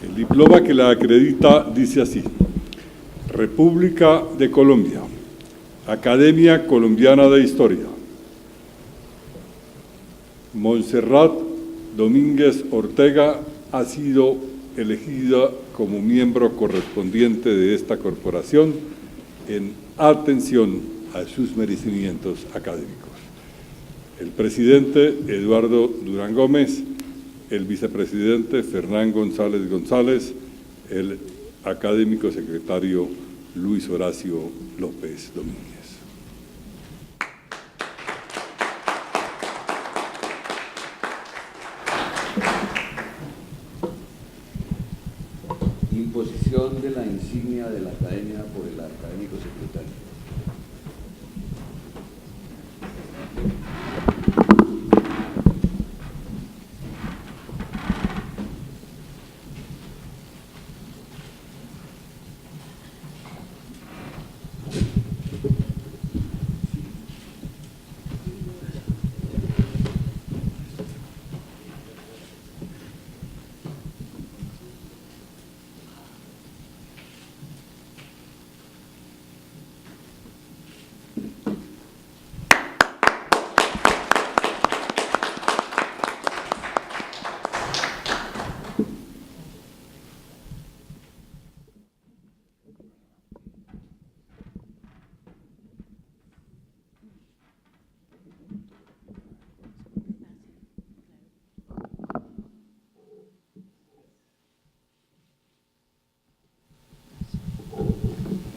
El diploma que la acredita dice así: República de Colombia, Academia Colombiana de Historia. Montserrat Domínguez Ortega ha sido elegida como miembro correspondiente de esta corporación en atención a sus merecimientos académicos. El presidente Eduardo Durán Gómez, el vicepresidente Fernán González González, el académico secretario Luis Horacio López Domínguez. Imposición de la insignia de la Academia por el académico secretario.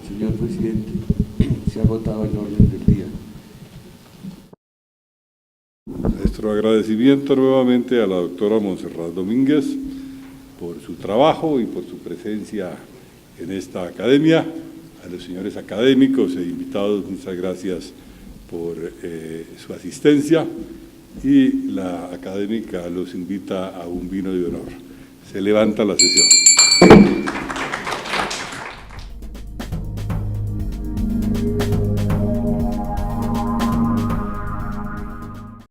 Señor presidente, se ha agotado el orden del día. Nuestro agradecimiento nuevamente a la doctora Montserrat Domínguez por su trabajo y por su presencia en esta academia. A los señores académicos e invitados, muchas gracias por su asistencia, y la académica los invita a un vino de honor. Se levanta la sesión.